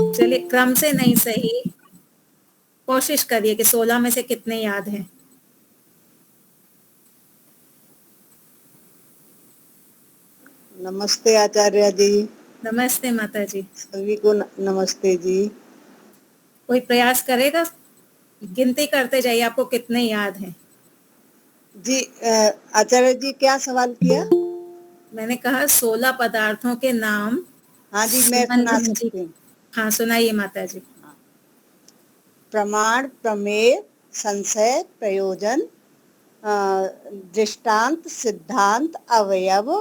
चलिए, क्रम से नहीं सही, कोशिश करिए कि 16 में से कितने याद हैं। नमस्ते आचार्य जी। नमस्ते माता जी। सभी को नमस्ते जी। कोई प्रयास करेगा? गिनती करते जाइए, आपको कितने याद हैं। जी आचार्य जी क्या सवाल किया? मैंने कहा 16 पदार्थों के नाम हाँ जी, मैं सुना सुमंत जी। सकती हूँ। हाँ, सुनाइए माता जी। हाँ। प्रमाण, प्रमेय, संशय, प्रयोजन, दृष्टांत, सिद्धांत, अवयव,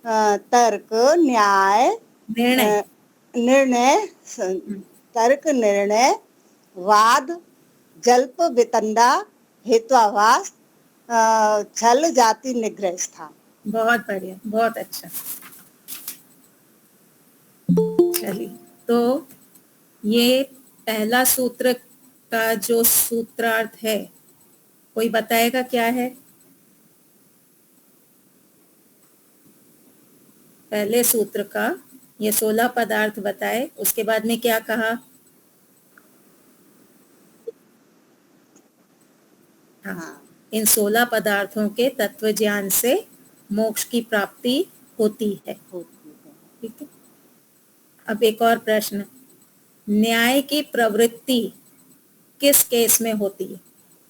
तर्क, न्याय, निर्णय। निर्णय, तर्क, निर्णय, वाद, जल्प, वितंडा, हेत्वाभास, छल, जाति, निग्रह, स्थान। बहुत बढ़िया, बहुत अच्छा। चलिए, तो ये पहला सूत्र का जो सूत्रार्थ है, कोई बताएगा क्या है? पहले सूत्र का ये 16 पदार्थ बताए, उसके बाद में क्या कहा? हाँ, इन 16 पदार्थों के तत्व ज्ञान से मोक्ष की प्राप्ति होती है। ठीक है। अब एक और प्रश्न, न्याय की प्रवृत्ति किस केस में होती है?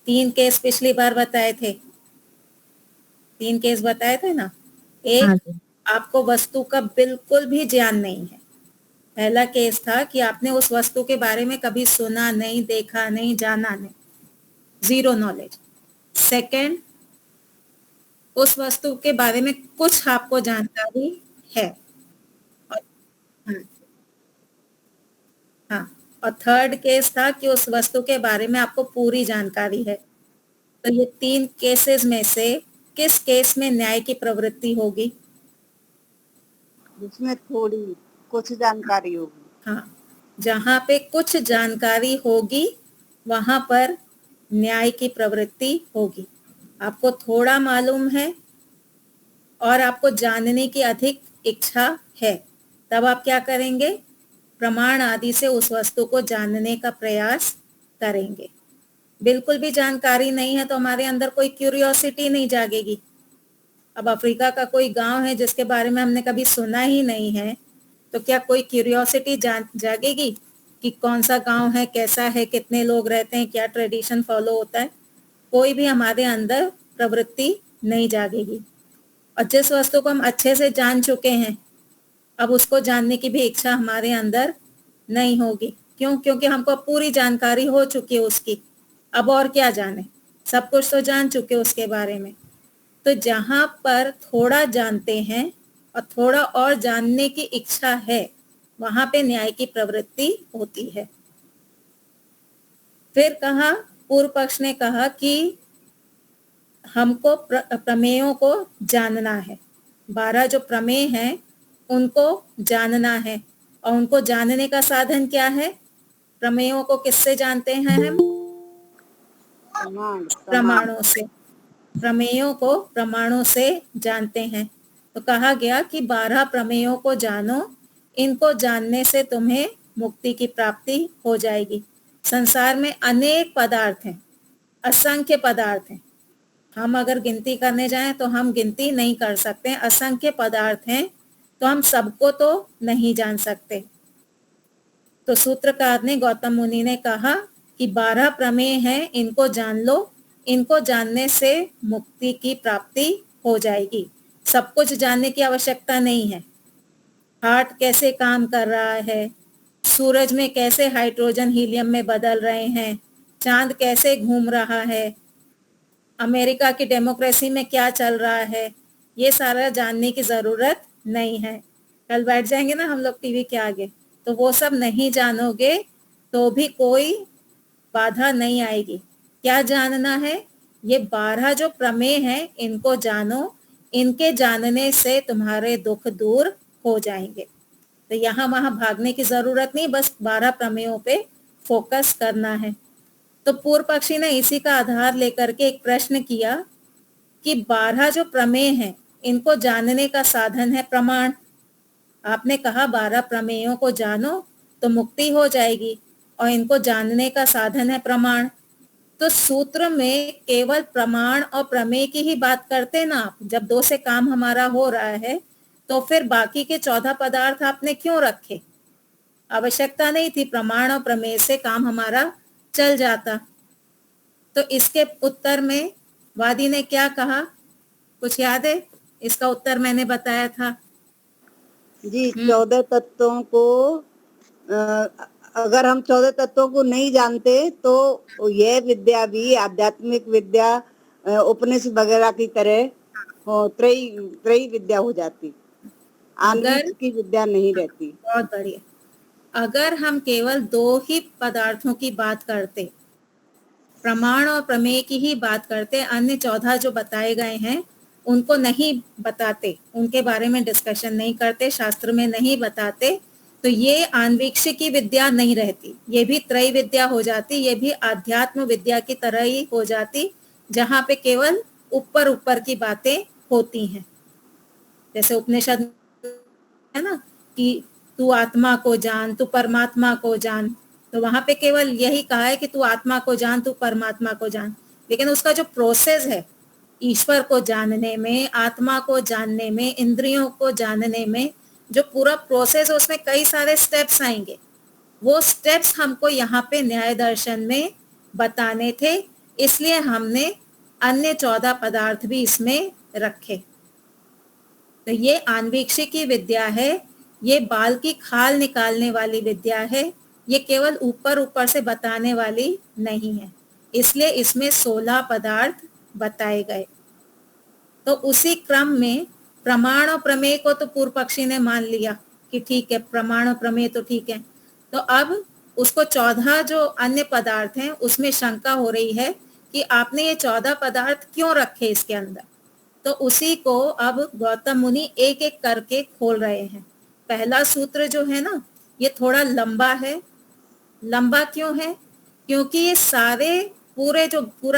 3 केस पिछली बार बताए थे। 3 केस बताए थे ना। एक, आपको वस्तु का बिल्कुल भी ज्ञान नहीं है। पहला केस था कि आपने उस वस्तु के बारे में कभी सुना नहीं, देखा नहीं, जाना नहीं, जीरो नॉलेज। सेकंड, उस वस्तु के बारे में कुछ आपको जानकारी है। और हाँ, हाँ, और थर्ड केस था कि उस वस्तु के बारे में आपको पूरी जानकारी है। तो ये 3 केसेस में से किस केस में न्याय की प्रवृत्ति होगी? जिसमें थोड़ी कुछ जानकारी होगी। हाँ, जहाँ पे कुछ जानकारी होगी वहां पर न्याय की प्रवृत्ति होगी। आपको थोड़ा मालूम है और आपको जानने की अधिक इच्छा है, तब आप क्या करेंगे? प्रमाण आदि से उस वस्तु को जानने का प्रयास करेंगे। बिल्कुल भी जानकारी नहीं है तो हमारे अंदर कोई क्यूरियोसिटी नहीं जागेगी। अब अफ्रीका का कोई गांव है जिसके बारे में हमने कभी सुना ही नहीं है, तो क्या कोई क्यूरियोसिटी जागेगी कि कौन सा गांव है, कैसा है, कितने लोग रहते हैं, क्या ट्रेडिशन फॉलो होता है? कोई भी हमारे अंदर प्रवृत्ति नहीं जागेगी। और जिस वस्तु को हम अच्छे से जान चुके हैं, अब उसको जानने की भी इच्छा हमारे अंदर नहीं होगी। क्यों? क्योंकि हमको पूरी जानकारी हो चुकी है उसकी। अब और क्या जाने, सब कुछ तो जान चुके उसके बारे में। तो जहां पर थोड़ा जानते हैं और थोड़ा और जानने की इच्छा है, वहां पे न्याय की प्रवृत्ति होती है। फिर कहा, पूर्व पक्ष ने कहा कि हमको प्रमेयों को जानना है। 12 जो प्रमेय हैं उनको जानना है, और उनको जानने का साधन क्या है? प्रमेयों को किससे जानते हैं हम? प्रमाणों से। प्रमेयों को प्रमाणों से जानते हैं। तो कहा गया कि 12 प्रमेयों को जानो, इनको जानने से तुम्हें मुक्ति की प्राप्ति हो जाएगी। संसार में अनेक पदार्थ हैं, असंख्य पदार्थ हैं। हम अगर गिनती करने जाएं तो हम गिनती नहीं कर सकते, असंख्य पदार्थ हैं, तो हम सबको तो नहीं जान सकते। तो सूत्रकार ने, गौतम मुनि ने कहा कि 12 प्रमेय हैं, इनको जान लो, इनको जानने से मुक्ति की प्राप्ति हो जाएगी। सब कुछ जानने की आवश्यकता नहीं है। हार्ट कैसे काम कर रहा है, सूरज में कैसे हाइड्रोजन हीलियम में बदल रहे हैं, चांद कैसे घूम रहा है, अमेरिका की डेमोक्रेसी में क्या चल रहा है, ये सारा जानने की जरूरत नहीं है। कल बैठ जाएंगे ना हम लोग टीवी के आगे, तो वो सब नहीं जानोगे तो भी कोई बाधा नहीं आएगी। क्या जानना है? ये 12 जो प्रमेय हैं इनको जानो, इनके जानने से तुम्हारे दुख दूर हो जाएंगे। तो यहाँ वहां भागने की जरूरत नहीं, बस 12 प्रमेयों पे फोकस करना है। तो पूर्व पक्षी ने इसी का आधार लेकर के एक प्रश्न किया कि 12 जो प्रमेय हैं इनको जानने का साधन है प्रमाण। आपने कहा 12 प्रमेयों को जानो, तो मुक्ति हो जाएगी, और इनको जानने का साधन है प्रमाण। तो सूत्र में केवल प्रमाण और प्रमेय की ही बात करते ना आप। जब 2 से काम हमारा हो रहा है तो फिर बाकी के 14 पदार्थ आपने क्यों रखे? आवश्यकता नहीं थी, प्रमाण और प्रमेय से काम हमारा चल जाता। तो इसके उत्तर में वादी ने क्या कहा, कुछ याद है? इसका उत्तर मैंने बताया था। जी 14 तत्वों को अगर हम 14 तत्वों को नहीं जानते तो यह विद्या भी आध्यात्मिक विद्या उपनिषद वगैरह की तरह त्रयी त्रयी विद्या हो जाती, आन्वीक्ष की विद्या नहीं रहती। बहुत बढ़िया। अगर हम केवल 2 ही पदार्थों की बात करते, प्रमाण और प्रमेय की ही बात करते, अन्य 14 जो बताए गए हैं उनको नहीं बताते, उनके बारे में डिस्कशन नहीं करते, शास्त्र में नहीं बताते, तो ये आन्वीक्ष की विद्या नहीं रहती, ये भी त्रय विद्या हो जाती, ये भी आध्यात्म विद्या की तरह ही हो जाती, जहाँ पे केवल ऊपर ऊपर की बातें होती हैं। जैसे उपनिषद है ना कि तू आत्मा को जान, तू परमात्मा को जान, तो वहां पे केवल यही कहा है कि तू आत्मा को जान, तू परमात्मा को जान, लेकिन उसका जो प्रोसेस है ईश्वर को जानने में, आत्मा को जानने में, इंद्रियों को जानने में, जो पूरा प्रोसेस है उसमें कई सारे स्टेप्स आएंगे। वो स्टेप्स हमको यहाँ पे न्याय दर्शन में बताने थे, इसलिए हमने अन्य 14 पदार्थ भी इसमें रखे। तो ये आन्वीक्षिकी विद्या है, ये बाल की खाल निकालने वाली विद्या है, ये केवल ऊपर ऊपर से बताने वाली नहीं है, इसलिए इसमें 16 पदार्थ बताए गए। तो उसी क्रम में प्रमाण और प्रमेय को तो पूर्व पक्षी ने मान लिया कि ठीक है, प्रमाण और प्रमेय तो ठीक है, तो अब उसको 14 जो अन्य पदार्थ हैं उसमें शंका हो रही है कि आपने ये 14 पदार्थ क्यों रखे इसके अंदर। तो उसी को अब गौतम मुनि एक एक करके खोल रहे हैं। पहला सूत्र जो है ना, ये थोड़ा लंबा है। लंबा क्यों है? क्योंकि ये सारे पूरा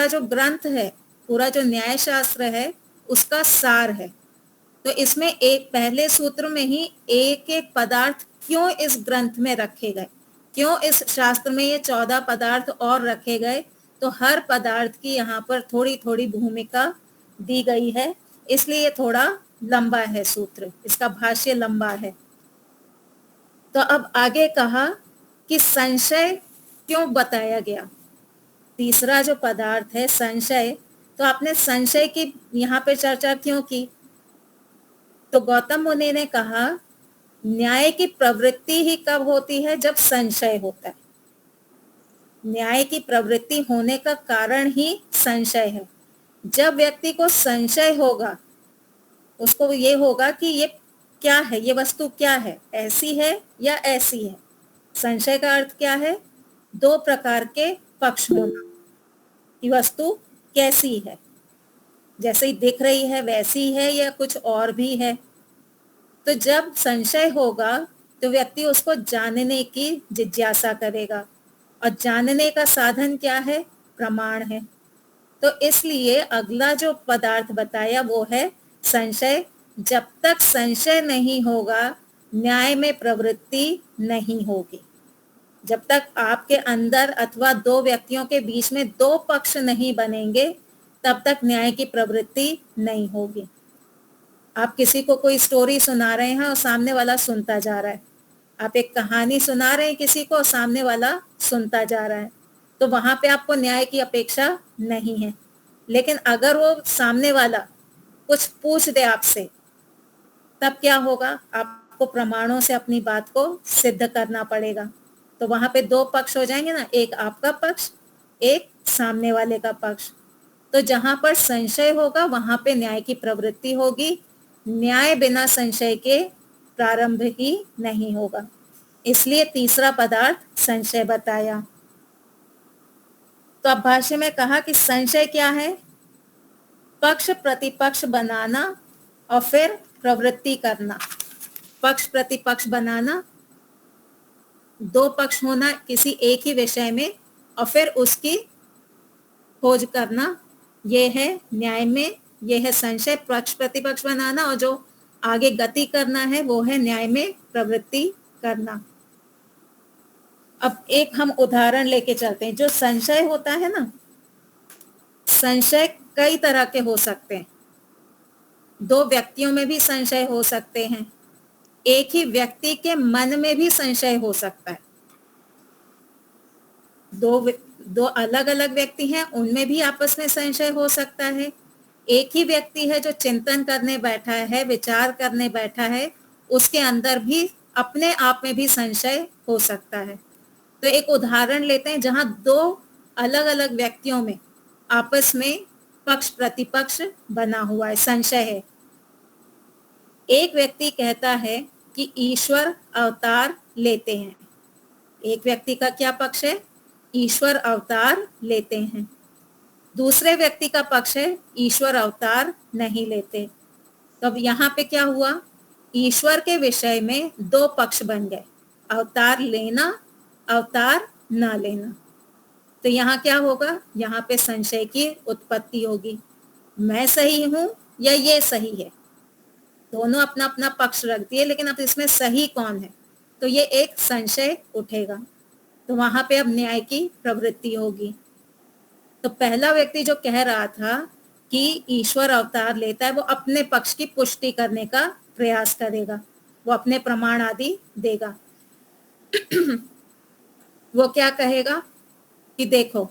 जो ग्रंथ है, पूरा जो न्याय शास्त्र है उसका सार है। तो इसमें एक पहले सूत्र में ही एक एक पदार्थ क्यों इस ग्रंथ में रखे गए, क्यों इस शास्त्र में ये 14 पदार्थ और रखे गए, तो हर पदार्थ की यहाँ पर थोड़ी थोड़ी भूमिका दी गई है, इसलिए ये थोड़ा लंबा है सूत्र, इसका भाष्य लंबा है। तो अब आगे कहा कि संशय क्यों बताया गया। तीसरा जो पदार्थ है संशय, तो आपने संशय की यहाँ पे चर्चा क्यों की? तो गौतम मुनि ने कहा न्याय की प्रवृत्ति ही कब होती है? जब संशय होता है। न्याय की प्रवृत्ति होने का कारण ही संशय है। जब व्यक्ति को संशय होगा, उसको ये होगा कि ये क्या है, ये वस्तु क्या है, ऐसी है या ऐसी है। संशय का अर्थ क्या है? 2 प्रकार के पक्ष होना, कि वस्तु कैसी है, जैसे ही दिख रही है वैसी है या कुछ और भी है। तो जब संशय होगा तो व्यक्ति उसको जानने की जिज्ञासा करेगा, और जानने का साधन क्या है? प्रमाण है। तो इसलिए अगला जो पदार्थ बताया वो है संशय। जब तक संशय नहीं होगा न्याय में प्रवृत्ति नहीं होगी। जब तक आपके अंदर अथवा 2 व्यक्तियों के बीच में 2 पक्ष नहीं बनेंगे तब तक न्याय की प्रवृत्ति नहीं होगी। आप किसी को कोई स्टोरी सुना रहे हैं और सामने वाला सुनता जा रहा है, आप एक कहानी सुना रहे हैं किसी को, सामने वाला सुनता जा रहा है, तो वहां पे आपको न्याय की अपेक्षा नहीं है। लेकिन अगर वो सामने वाला कुछ पूछ दे आपसे, तब क्या होगा? आपको प्रमाणों से अपनी बात को सिद्ध करना पड़ेगा। तो वहां पे 2 पक्ष हो जाएंगे ना, एक आपका पक्ष, एक सामने वाले का पक्ष। तो जहां पर संशय होगा वहां पे न्याय की प्रवृत्ति होगी। न्याय बिना संशय के प्रारंभ ही नहीं होगा, इसलिए तीसरा पदार्थ संशय बताया। तो अब भाष्य में कहा कि संशय क्या है? पक्ष प्रतिपक्ष बनाना और फिर प्रवृत्ति करना। पक्ष प्रतिपक्ष बनाना, 2 पक्ष होना किसी एक ही विषय में, और फिर उसकी खोज करना, ये है न्याय में, ये है संशय। पक्ष प्रतिपक्ष बनाना और जो आगे गति करना है वो है न्याय में प्रवृत्ति करना। अब एक हम उदाहरण लेके चलते हैं। जो संशय होता है ना, संशय कई तरह के हो सकते हैं। दो व्यक्तियों में भी संशय हो सकते हैं, एक ही व्यक्ति के मन में भी संशय हो सकता है। दो अलग अलग व्यक्ति हैं, उनमें भी आपस में संशय हो सकता है। एक ही व्यक्ति है जो चिंतन करने बैठा है, विचार करने बैठा है, उसके अंदर भी अपने आप में भी संशय हो सकता है। तो एक उदाहरण लेते हैं जहां दो अलग अलग व्यक्तियों में आपस में पक्ष प्रतिपक्ष बना हुआ है, संशय है। एक व्यक्ति कहता है कि ईश्वर अवतार लेते हैं। एक व्यक्ति का क्या पक्ष है? ईश्वर अवतार लेते हैं। दूसरे व्यक्ति का पक्ष है ईश्वर अवतार नहीं लेते। तो अब यहाँ पे क्या हुआ? ईश्वर के विषय में दो पक्ष बन गए, अवतार लेना, अवतार ना लेना। तो यहाँ क्या होगा? यहाँ पे संशय की उत्पत्ति होगी, मैं सही हूं या ये सही है। दोनों अपना अपना पक्ष रख दिए, लेकिन अब इसमें सही कौन है? तो ये एक संशय उठेगा। तो वहां पे अब न्याय की प्रवृत्ति होगी। तो पहला व्यक्ति जो कह रहा था कि ईश्वर अवतार लेता है, वो अपने पक्ष की पुष्टि करने का प्रयास करेगा, वो अपने प्रमाण आदि देगा। वो क्या कहेगा कि देखो,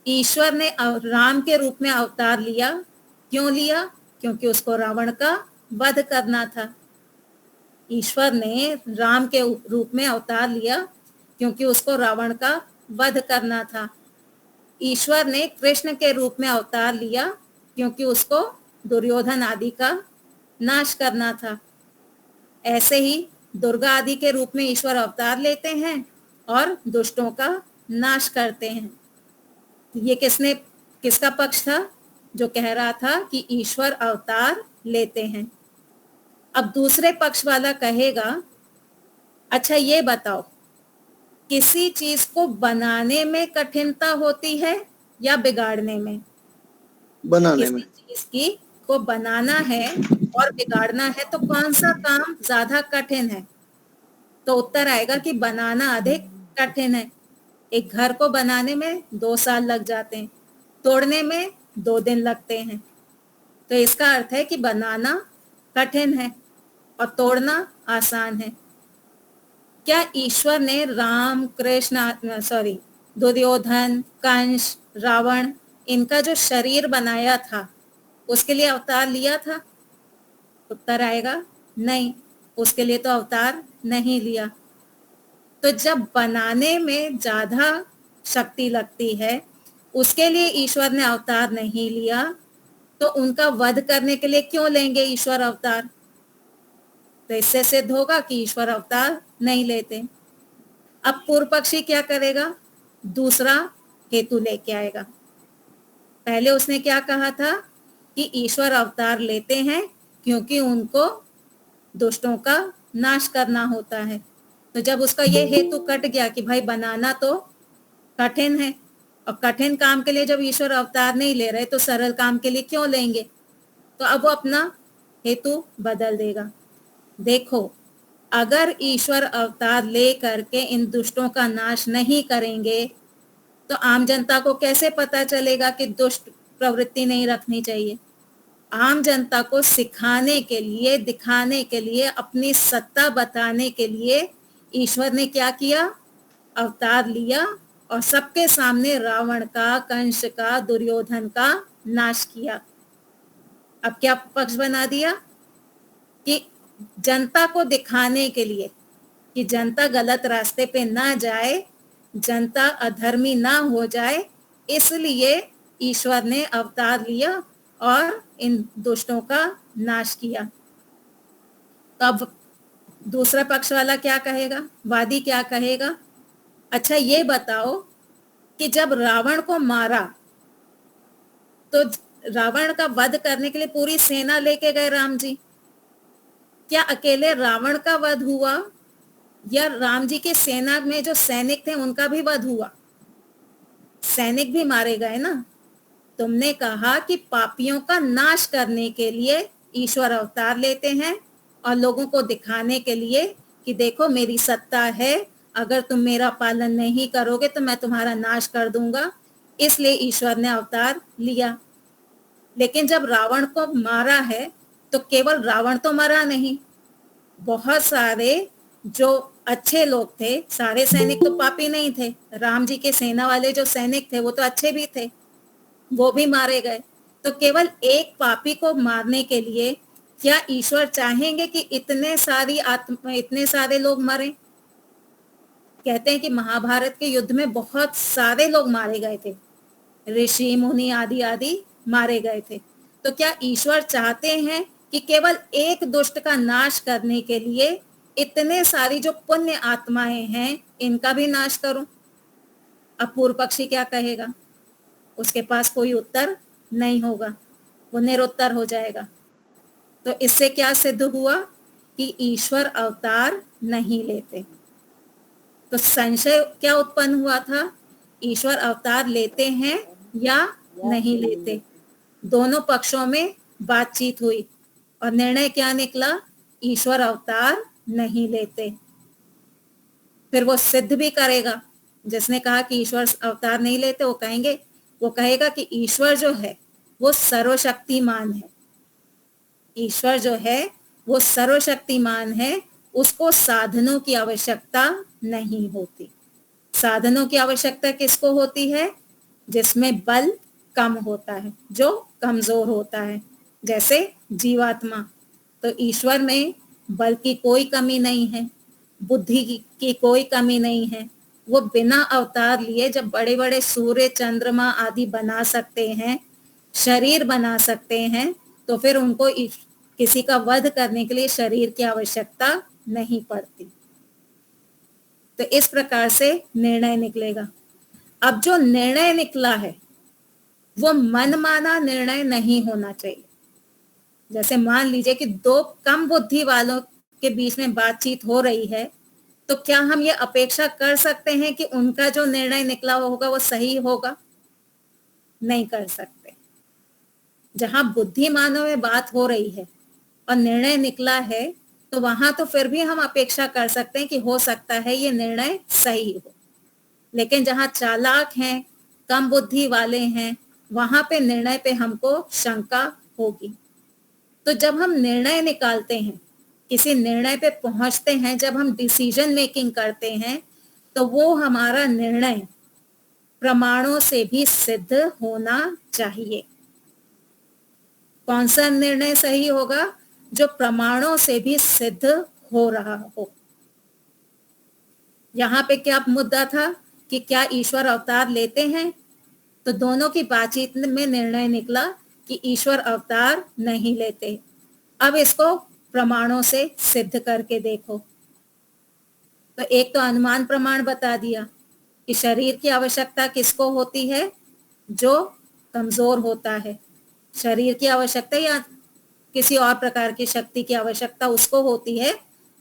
ईश्वर ने राम के रूप में अवतार लिया। क्यों लिया? क्योंकि उसको रावण का वध करना था। ईश्वर ने राम के रूप में अवतार लिया क्योंकि उसको रावण का वध करना था। ईश्वर ने कृष्ण के रूप में अवतार लिया क्योंकि उसको दुर्योधन आदि का नाश करना था। ऐसे ही दुर्गा आदि के रूप में ईश्वर अवतार लेते हैं और दुष्टों का नाश करते हैं। ये किसका पक्ष था? जो कह रहा था कि ईश्वर अवतार लेते हैं। अब दूसरे पक्ष वाला कहेगा, अच्छा ये बताओ, किसी चीज को बनाने में कठिनता होती है या बिगाड़ने में? बनाने किसी में। चीज की को बनाना है और बिगाड़ना है, तो कौन सा काम ज्यादा कठिन है? तो उत्तर आएगा कि बनाना अधिक कठिन है। एक घर को बनाने में 2 साल लग जाते हैं, तोड़ने में 2 दिन लगते हैं। तो इसका अर्थ है कि बनाना कठिन है और तोड़ना आसान है। क्या ईश्वर ने राम, कृष्ण, दुर्योधन, कंस, रावण, इनका जो शरीर बनाया था, उसके लिए अवतार लिया था? उत्तर आएगा नहीं, उसके लिए तो अवतार नहीं लिया। तो जब बनाने में ज्यादा शक्ति लगती है, उसके लिए ईश्वर ने अवतार नहीं लिया, तो उनका वध करने के लिए क्यों लेंगे ईश्वर अवतार? तो इससे सिद्ध होगा कि ईश्वर अवतार नहीं लेते। अब पूर्व पक्षी क्या करेगा? दूसरा हेतु लेके आएगा। पहले उसने क्या कहा था कि ईश्वर अवतार लेते हैं क्योंकि उनको दुष्टों का नाश करना होता है। तो जब उसका ये हेतु कट गया कि भाई बनाना तो कठिन है, और कठिन काम के लिए जब ईश्वर अवतार नहीं ले रहे, तो सरल काम के लिए क्यों लेंगे? तो अब वो अपना हेतु बदल देगा। देखो, अगर ईश्वर अवतार ले करके इन दुष्टों का नाश नहीं करेंगे, तो आम जनता को कैसे पता चलेगा कि दुष्ट प्रवृत्ति नहीं रखनी चाहिए? आम जनता को सिखाने के लिए, दिखाने के लिए, अपनी सत्ता बताने के लिए ईश्वर ने क्या किया? अवतार लिया और सबके सामने रावण का, कंस का, दुर्योधन का नाश किया। अब क्या पक्ष बना दिया कि जनता को दिखाने के लिए कि जनता गलत रास्ते पे ना जाए, जनता अधर्मी ना हो जाए, इसलिए ईश्वर ने अवतार लिया और इन दुष्टों का नाश किया। तो अब दूसरा पक्ष वाला क्या कहेगा? वादी क्या कहेगा? अच्छा ये बताओ कि जब रावण को मारा, तो रावण का वध करने के लिए पूरी सेना लेके गए राम जी। क्या अकेले रावण का वध हुआ या राम जी के सेना में जो सैनिक थे उनका भी वध हुआ? सैनिक भी मारे गए ना। तुमने कहा कि पापियों का नाश करने के लिए ईश्वर अवतार लेते हैं और लोगों को दिखाने के लिए कि देखो मेरी सत्ता है, अगर तुम मेरा पालन नहीं करोगे तो मैं तुम्हारा नाश कर दूंगा, इसलिए ईश्वर ने अवतार लिया। लेकिन जब रावण को मारा है तो केवल रावण तो मरा नहीं, बहुत सारे जो अच्छे लोग थे, सारे सैनिक तो पापी नहीं थे, राम जी के सेना वाले जो सैनिक थे वो तो अच्छे भी थे, वो भी मारे गए। तो केवल एक पापी को मारने के लिए क्या ईश्वर चाहेंगे कि इतने सारे लोग मरे? कहते हैं कि महाभारत के युद्ध में बहुत सारे लोग मारे गए थे, ऋषि मुनि आदि आदि मारे गए थे। तो क्या ईश्वर चाहते हैं कि केवल एक दुष्ट का नाश करने के लिए इतने सारी जो पुण्य आत्माएं हैं इनका भी नाश करूं? अब पूर्व पक्षी क्या कहेगा? उसके पास कोई उत्तर नहीं होगा, वो निरुत्तर हो जाएगा। तो इससे क्या सिद्ध हुआ कि ईश्वर अवतार नहीं लेते। तो संशय क्या उत्पन्न हुआ था, ईश्वर अवतार लेते हैं या नहीं लेते? दोनों पक्षों में बातचीत हुई और निर्णय क्या निकला? ईश्वर अवतार नहीं लेते। फिर वो सिद्ध भी करेगा। जिसने कहा कि ईश्वर अवतार नहीं लेते, वो कहेगा कि ईश्वर जो है वो सर्वशक्तिमान है। ईश्वर जो है वो सर्वशक्तिमान है, उसको साधनों की आवश्यकता नहीं होती। साधनों की आवश्यकता किसको होती है? जिसमें बल कम होता है, जो कमजोर होता है, जैसे जीवात्मा। तो ईश्वर में बल की कोई कमी नहीं है, बुद्धि की कोई कमी नहीं है। वो बिना अवतार लिए जब बड़े बड़े सूर्य चंद्रमा आदि बना सकते हैं, शरीर बना सकते हैं, तो फिर उनको किसी का वध करने के लिए शरीर की आवश्यकता नहीं पड़ती। तो इस प्रकार से निर्णय निकलेगा। अब जो निर्णय निकला है वो मनमाना निर्णय नहीं होना चाहिए। जैसे मान लीजिए कि दो कम बुद्धि वालों के बीच में बातचीत हो रही है, तो क्या हम ये अपेक्षा कर सकते हैं कि उनका जो निर्णय निकला होगा वो सही होगा? नहीं कर सकते। जहां बुद्धिमानों में बात हो रही है और निर्णय निकला है, तो वहां तो फिर भी हम अपेक्षा कर सकते हैं कि हो सकता है ये निर्णय सही हो। लेकिन जहां चालाक हैं, कम बुद्धि वाले हैं, वहां पे निर्णय पे हमको शंका होगी। तो जब हम निर्णय निकालते हैं, किसी निर्णय पे पहुंचते हैं, जब हम डिसीजन मेकिंग करते हैं, तो वो हमारा निर्णय प्रमाणों से भी सिद्ध होना चाहिए। कौन सा निर्णय सही होगा? जो प्रमाणों से भी सिद्ध हो रहा हो। यहाँ पे क्या मुद्दा था कि क्या ईश्वर अवतार लेते हैं? तो दोनों की बातचीत में निर्णय निकला कि ईश्वर अवतार नहीं लेते। अब इसको प्रमाणों से सिद्ध करके देखो। तो एक तो अनुमान प्रमाण बता दिया कि शरीर की आवश्यकता किसको होती है? जो कमजोर होता है। शरीर की आवश्यकता या किसी और प्रकार की शक्ति की आवश्यकता उसको होती है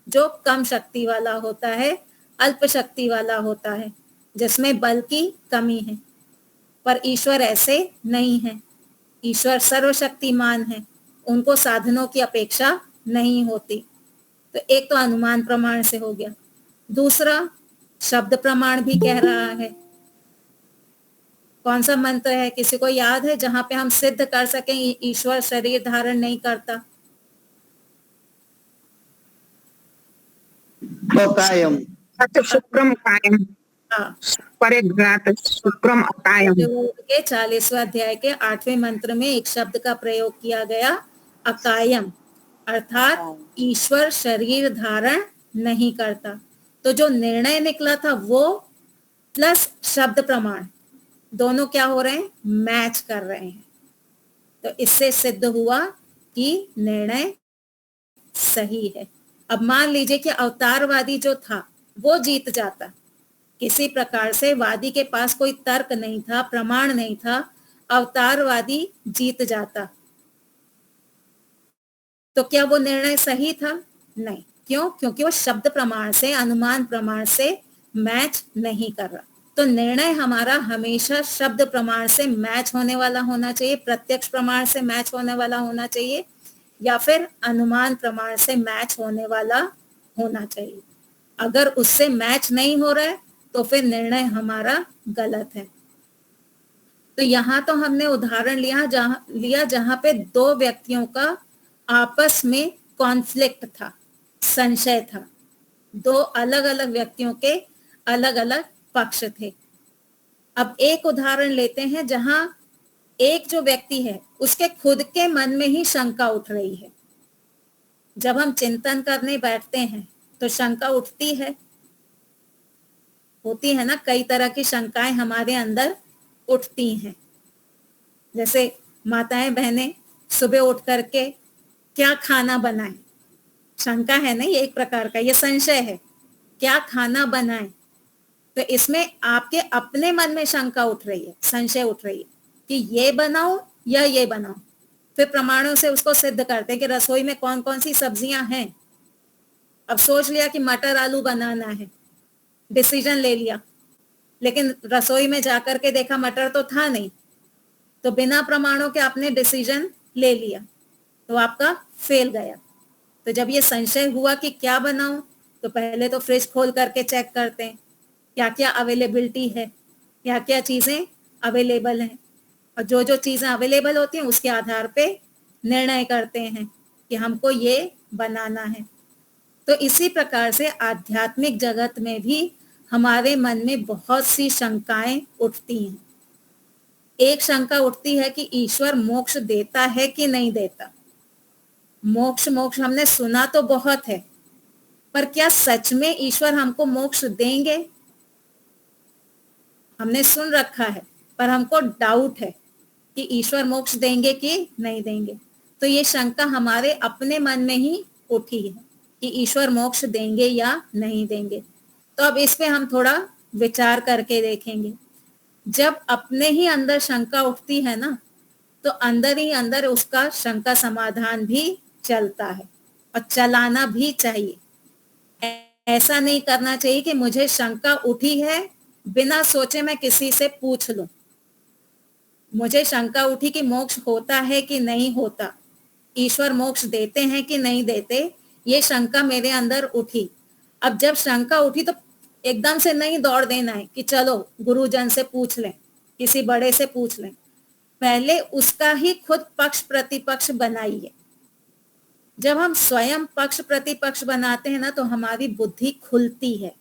जो कम शक्ति वाला होता है, अल्प शक्ति वाला होता है, जिसमें बल की कमी है। पर ईश्वर ऐसे नहीं है। ईश्वर सर्वशक्तिमान है, उनको साधनों की अपेक्षा नहीं होती। तो एक तो अनुमान प्रमाण से हो गया। दूसरा, शब्द प्रमाण भी कह रहा है। कौन सा मंत्र है, किसी को याद है, जहां पे हम सिद्ध कर सकें ईश्वर शरीर धारण नहीं करता? कायम शुक्रम कायम हाँ, परिघ्रात शुक्रम अकायम। के 40वें अध्याय के 8वें मंत्र में एक शब्द का प्रयोग किया गया, अकायम, अर्थात ईश्वर शरीर धारण नहीं करता। तो जो निर्णय निकला था वो प्लस शब्द प्रमाण दोनों क्या हो रहे हैं? मैच कर रहे हैं। तो इससे सिद्ध हुआ कि निर्णय सही है। अब मान लीजिए कि अवतारवादी जो था वो जीत जाता, किसी प्रकार से वादी के पास कोई तर्क नहीं था, प्रमाण नहीं था, अवतारवादी जीत जाता, तो क्या वो निर्णय सही था? नहीं। क्यों? क्योंकि वो शब्द प्रमाण से, अनुमान प्रमाण से मैच नहीं कर रहा। तो निर्णय हमारा हमेशा शब्द प्रमाण से मैच होने वाला होना चाहिए, प्रत्यक्ष प्रमाण से मैच होने वाला होना चाहिए, या फिर अनुमान प्रमाण से मैच होने वाला होना चाहिए। अगर उससे मैच नहीं हो रहा है तो फिर निर्णय हमारा गलत है। तो यहाँ तो हमने उदाहरण लिया जहां पे दो व्यक्तियों का आपस में कॉन्फ्लिक्ट था, संशय था। दो अलग अलग व्यक्तियों के अलग अलग पक्ष थे। अब एक उदाहरण लेते हैं जहां एक जो व्यक्ति है उसके खुद के मन में ही शंका उठ रही है। जब हम चिंतन करने बैठते हैं तो शंका उठती है, होती है ना, कई तरह की शंकाएं हमारे अंदर उठती हैं। जैसे माताएं बहनें सुबह उठ करके क्या खाना बनाएं, शंका है ना, ये एक प्रकार का ये संशय है, क्या खाना बनाएं। तो इसमें आपके अपने मन में शंका उठ रही है, संशय उठ रही है कि ये बनाओ या ये बनाओ। फिर प्रमाणों से उसको सिद्ध करते हैं कि रसोई में कौन कौन सी सब्जियां हैं। अब सोच लिया कि मटर आलू बनाना है, डिसीजन ले लिया, लेकिन रसोई में जाकर के देखा मटर तो था नहीं, तो बिना प्रमाणों के आपने डिसीजन ले लिया, तो आपका फेल गया। तो जब ये संशय हुआ कि क्या बनाऊं, तो पहले तो फ्रिज खोल करके चेक करते हैं क्या क्या अवेलेबिलिटी है, क्या क्या चीजें अवेलेबल हैं, और जो जो चीजें अवेलेबल होती हैं उसके आधार पे निर्णय करते हैं कि हमको ये बनाना है। तो इसी प्रकार से आध्यात्मिक जगत में भी हमारे मन में बहुत सी शंकाएं उठती हैं। एक शंका उठती है कि ईश्वर मोक्ष देता है कि नहीं देता। मोक्ष मोक्ष हमने सुना तो बहुत है, पर क्या सच में ईश्वर हमको मोक्ष देंगे? हमने सुन रखा है पर हमको डाउट है कि ईश्वर मोक्ष देंगे कि नहीं देंगे। तो ये शंका हमारे अपने मन में ही उठी है कि ईश्वर मोक्ष देंगे या नहीं देंगे। तो अब इस पे हम थोड़ा विचार करके देखेंगे। जब अपने ही अंदर शंका उठती है ना, तो अंदर ही अंदर उसका शंका समाधान भी चलता है और चलाना भी चाहिए। ऐसा नहीं करना चाहिए कि मुझे शंका उठी है, बिना सोचे मैं किसी से पूछ लूं। मुझे शंका उठी कि मोक्ष होता है कि नहीं होता, ईश्वर मोक्ष देते हैं कि नहीं देते, ये शंका मेरे अंदर उठी। अब जब शंका उठी तो एकदम से नहीं दौड़ देना है कि चलो गुरुजन से पूछ लें, किसी बड़े से पूछ लें। पहले उसका ही खुद पक्ष प्रतिपक्ष बनाइए। जब हम स्वयं पक्ष प्रतिपक्ष बनाते हैं ना, तो हमारी बुद्धि खुलती है,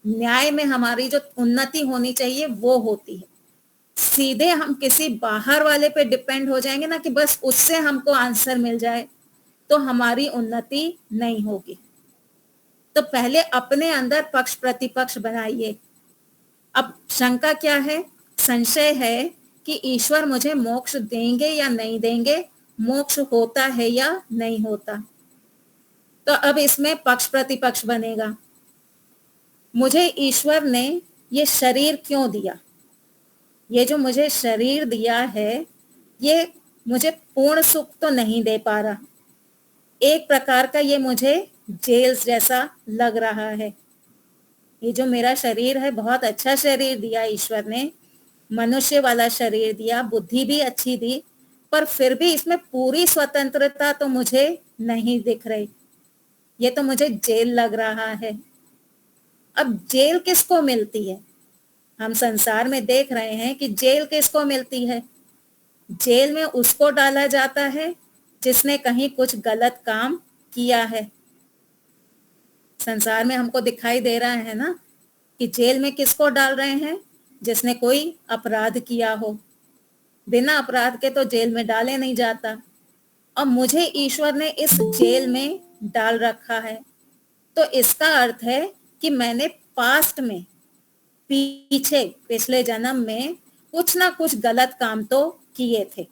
न्याय में हमारी जो उन्नति होनी चाहिए वो होती है। सीधे हम किसी बाहर वाले पे डिपेंड हो जाएंगे ना कि बस उससे हमको आंसर मिल जाए, तो हमारी उन्नति नहीं होगी। तो पहले अपने अंदर पक्ष प्रतिपक्ष बनाइए। अब शंका क्या है? संशय है कि ईश्वर मुझे मोक्ष देंगे या नहीं देंगे, मोक्ष होता है या नहीं होता। तो अब इसमें पक्ष प्रतिपक्ष बनेगा। मुझे ईश्वर ने ये शरीर क्यों दिया? ये जो मुझे शरीर दिया है, ये मुझे पूर्ण सुख तो नहीं दे पा रहा। एक प्रकार का ये मुझे जेल जैसा लग रहा है। ये जो मेरा शरीर है, बहुत अच्छा शरीर दिया ईश्वर ने, मनुष्य वाला शरीर दिया, बुद्धि भी अच्छी दी, पर फिर भी इसमें पूरी स्वतंत्रता तो मुझे नहीं दिख रही। ये तो मुझे जेल लग रहा है। अब जेल किसको मिलती है? हम संसार में देख रहे हैं कि जेल किसको मिलती है। जेल में उसको डाला जाता है जिसने कहीं कुछ गलत काम किया है। संसार में हमको दिखाई दे रहा है ना कि जेल में किसको डाल रहे हैं? जिसने कोई अपराध किया हो। बिना अपराध के तो जेल में डाले नहीं जाता, और मुझे ईश्वर ने इस जेल में डाल रखा है। तो इसका अर्थ है कि मैंने पास्ट में, पीछे पिछले जन्म में कुछ ना कुछ गलत काम तो किए थे।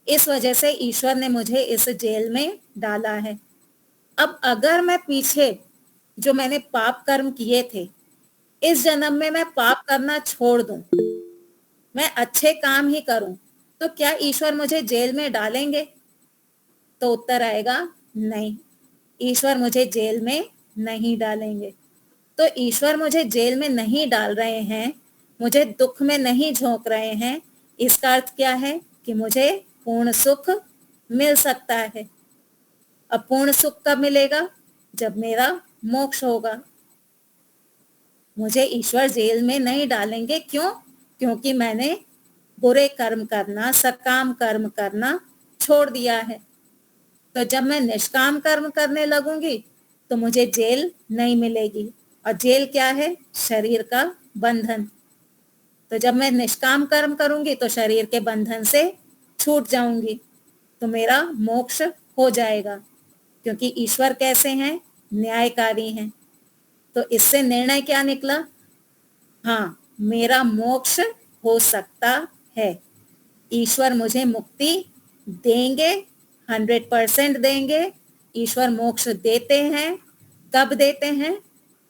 इस वजह से ईश्वर ने मुझे इस जेल में डाला है। अब अगर मैं पीछे जो मैंने पाप कर्म किए थे, इस जन्म में मैं पाप करना छोड़ दूं, मैं अच्छे काम ही करूं, तो क्या ईश्वर मुझे जेल में डालेंगे? तो उत्तर आएगा नहीं, ईश्वर मुझे जेल में नहीं डालेंगे। तो ईश्वर मुझे जेल में नहीं डाल रहे हैं, मुझे दुख में नहीं झोंक रहे हैं। इसका अर्थ क्या है? कि मुझे पूर्ण सुख मिल सकता है। अब पूर्ण सुख कब मिलेगा? जब मेरा मोक्ष होगा। मुझे ईश्वर जेल में नहीं डालेंगे। क्यों? क्योंकि मैंने बुरे कर्म करना, सकाम कर्म करना छोड़ दिया है। तो जब मैं निष्काम कर्म करने लगूंगी तो मुझे जेल नहीं मिलेगी। और जेल क्या है? शरीर का बंधन। तो जब मैं निष्काम कर्म करूंगी तो शरीर के बंधन से छूट जाऊंगी, तो मेरा मोक्ष हो जाएगा। क्योंकि ईश्वर कैसे हैं? न्यायकारी हैं। तो इससे निर्णय क्या निकला? हाँ, मेरा मोक्ष हो सकता है। ईश्वर मुझे मुक्ति देंगे, 100% देंगे। ईश्वर मोक्ष देते हैं। कब देते हैं?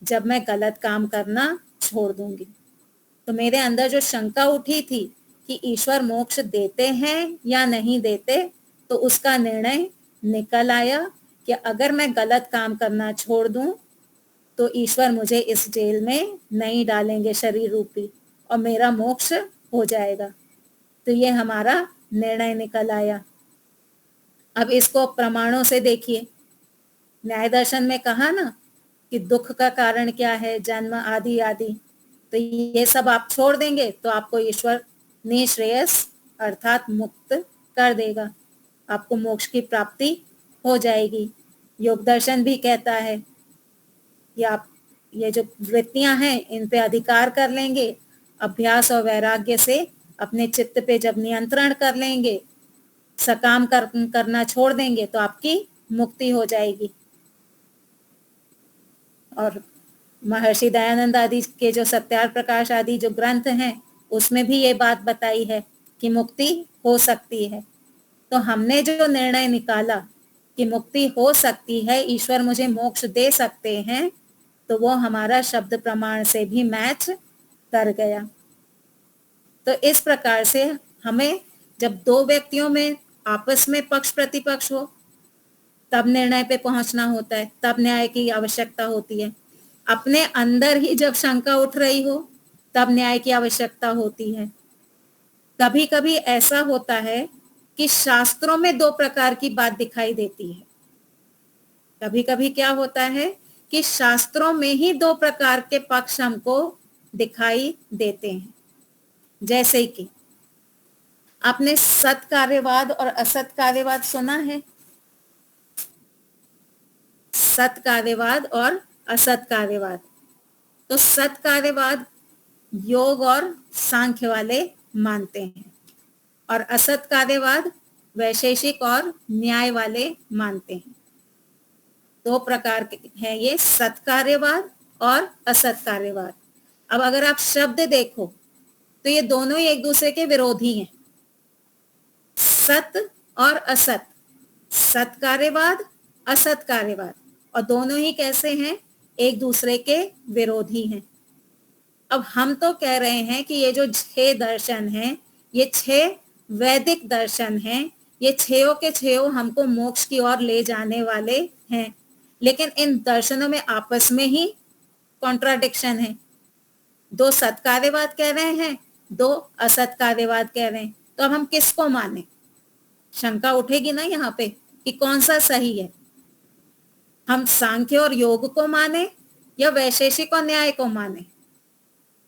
जब मैं गलत काम करना छोड़ दूंगी। तो मेरे अंदर जो शंका उठी थी कि ईश्वर मोक्ष देते हैं या नहीं देते, तो उसका निर्णय निकल आया कि अगर मैं गलत काम करना छोड़ दूं तो ईश्वर मुझे इस जेल में नहीं डालेंगे शरीर रूपी, और मेरा मोक्ष हो जाएगा। तो ये हमारा निर्णय निकल आया। अब इसको प्रमाणों से देखिए। न्याय दर्शन में कहा ना कि दुख का कारण क्या है? जन्म आदि आदि। तो ये सब आप छोड़ देंगे तो आपको ईश्वर निश्रेयस अर्थात मुक्त कर देगा, आपको मोक्ष की प्राप्ति हो जाएगी। योग दर्शन भी कहता है कि आप ये जो वृत्तियां हैं इन पे अधिकार कर लेंगे, अभ्यास और वैराग्य से अपने चित्त पे जब नियंत्रण कर लेंगे, सकाम करना छोड़ देंगे, तो आपकी मुक्ति हो जाएगी। और महर्षि दयानंद आदि के जो सत्यार्थ प्रकाश आदि जो ग्रंथ हैं उसमें भी ये बात बताई है कि मुक्ति हो सकती है। तो हमने जो निर्णय निकाला कि मुक्ति हो सकती है, ईश्वर मुझे मोक्ष दे सकते हैं, तो वो हमारा शब्द प्रमाण से भी मैच कर गया। तो इस प्रकार से हमें जब दो व्यक्तियों में आपस में पक्ष प्रतिपक्ष हो तब निर्णय पे पहुंचना होता है, तब न्याय की आवश्यकता होती है। अपने अंदर ही जब शंका उठ रही हो तब न्याय की आवश्यकता होती है। कभी कभी ऐसा होता है कि शास्त्रों में दो प्रकार की बात दिखाई देती है। कभी कभी क्या होता है कि शास्त्रों में ही दो प्रकार के पक्ष हमको दिखाई देते हैं। जैसे कि आपने सत कार्यवाद और असत कार्यवाद सुना है? सत कार्यवाद और असत कार्यवाद। तो सत कार्यवाद योग और सांख्य वाले मानते हैं, और असत कार्यवाद वैशेषिक और न्याय वाले मानते हैं। दो प्रकार के हैं ये, सत कार्यवाद और असत कार्यवाद। अब अगर आप शब्द देखो तो ये दोनों ही एक दूसरे के विरोधी हैं, सत और असत। सत कार्यवाद, असत कार्यवाद, और दोनों ही कैसे हैं? एक दूसरे के विरोधी हैं। अब हम तो कह रहे हैं कि ये जो 6 दर्शन हैं ये 6 वैदिक दर्शन हैं, ये 6 के 6 हमको मोक्ष की ओर ले जाने वाले हैं। लेकिन इन दर्शनों में आपस में ही कॉन्ट्राडिक्शन है। दो सत्कार्यवाद कह रहे हैं, दो असत्कार्यवाद कह रहे हैं। तो अब हम किसको माने? शंका उठेगी ना यहाँ पे कि कौन सा सही है। हम सांख्य और योग को माने या वैशेषिक और न्याय को माने?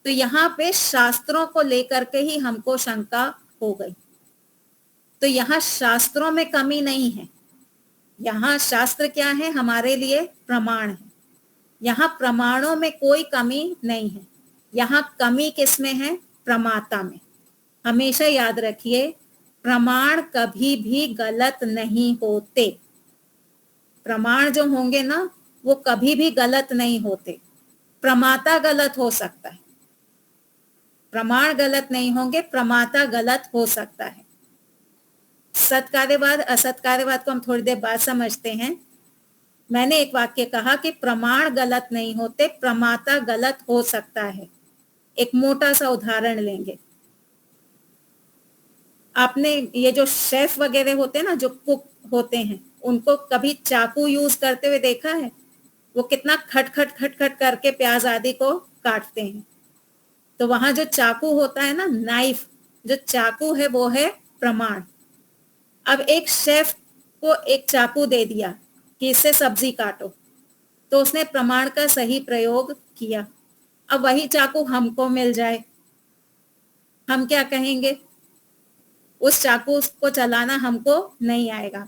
तो यहाँ पे शास्त्रों को लेकर के ही हमको शंका हो गई। तो यहाँ शास्त्रों में कमी नहीं है। यहाँ शास्त्र क्या है? हमारे लिए प्रमाण है। यहाँ प्रमाणों में कोई कमी नहीं है। यहाँ कमी किसमें है? प्रमाता में। हमेशा याद रखिए, प्रमाण कभी भी गलत नहीं होते। प्रमाण जो होंगे ना वो कभी भी गलत नहीं होते। प्रमाता गलत हो सकता है, प्रमाण गलत नहीं होंगे, प्रमाता गलत हो सकता है। सत्कार्यवाद असत्कार्यवाद को हम थोड़ी देर बाद समझते हैं। मैंने एक वाक्य कहा कि प्रमाण गलत नहीं होते, प्रमाता गलत हो सकता है। एक मोटा सा उदाहरण लेंगे। आपने ये जो शेफ वगैरह होते हैं ना, जो कुक होते हैं, उनको कभी चाकू यूज करते हुए देखा है? वो कितना खट खट खट खट करके प्याज आदि को काटते हैं। तो वहां जो चाकू होता है ना, नाइफ, जो चाकू है वो है प्रमाण। अब एक शेफ को एक चाकू दे दिया कि इससे सब्जी काटो, तो उसने प्रमाण का सही प्रयोग किया। अब वही चाकू हमको मिल जाए, हम क्या कहेंगे? उस चाकू को चलाना हमको नहीं आएगा,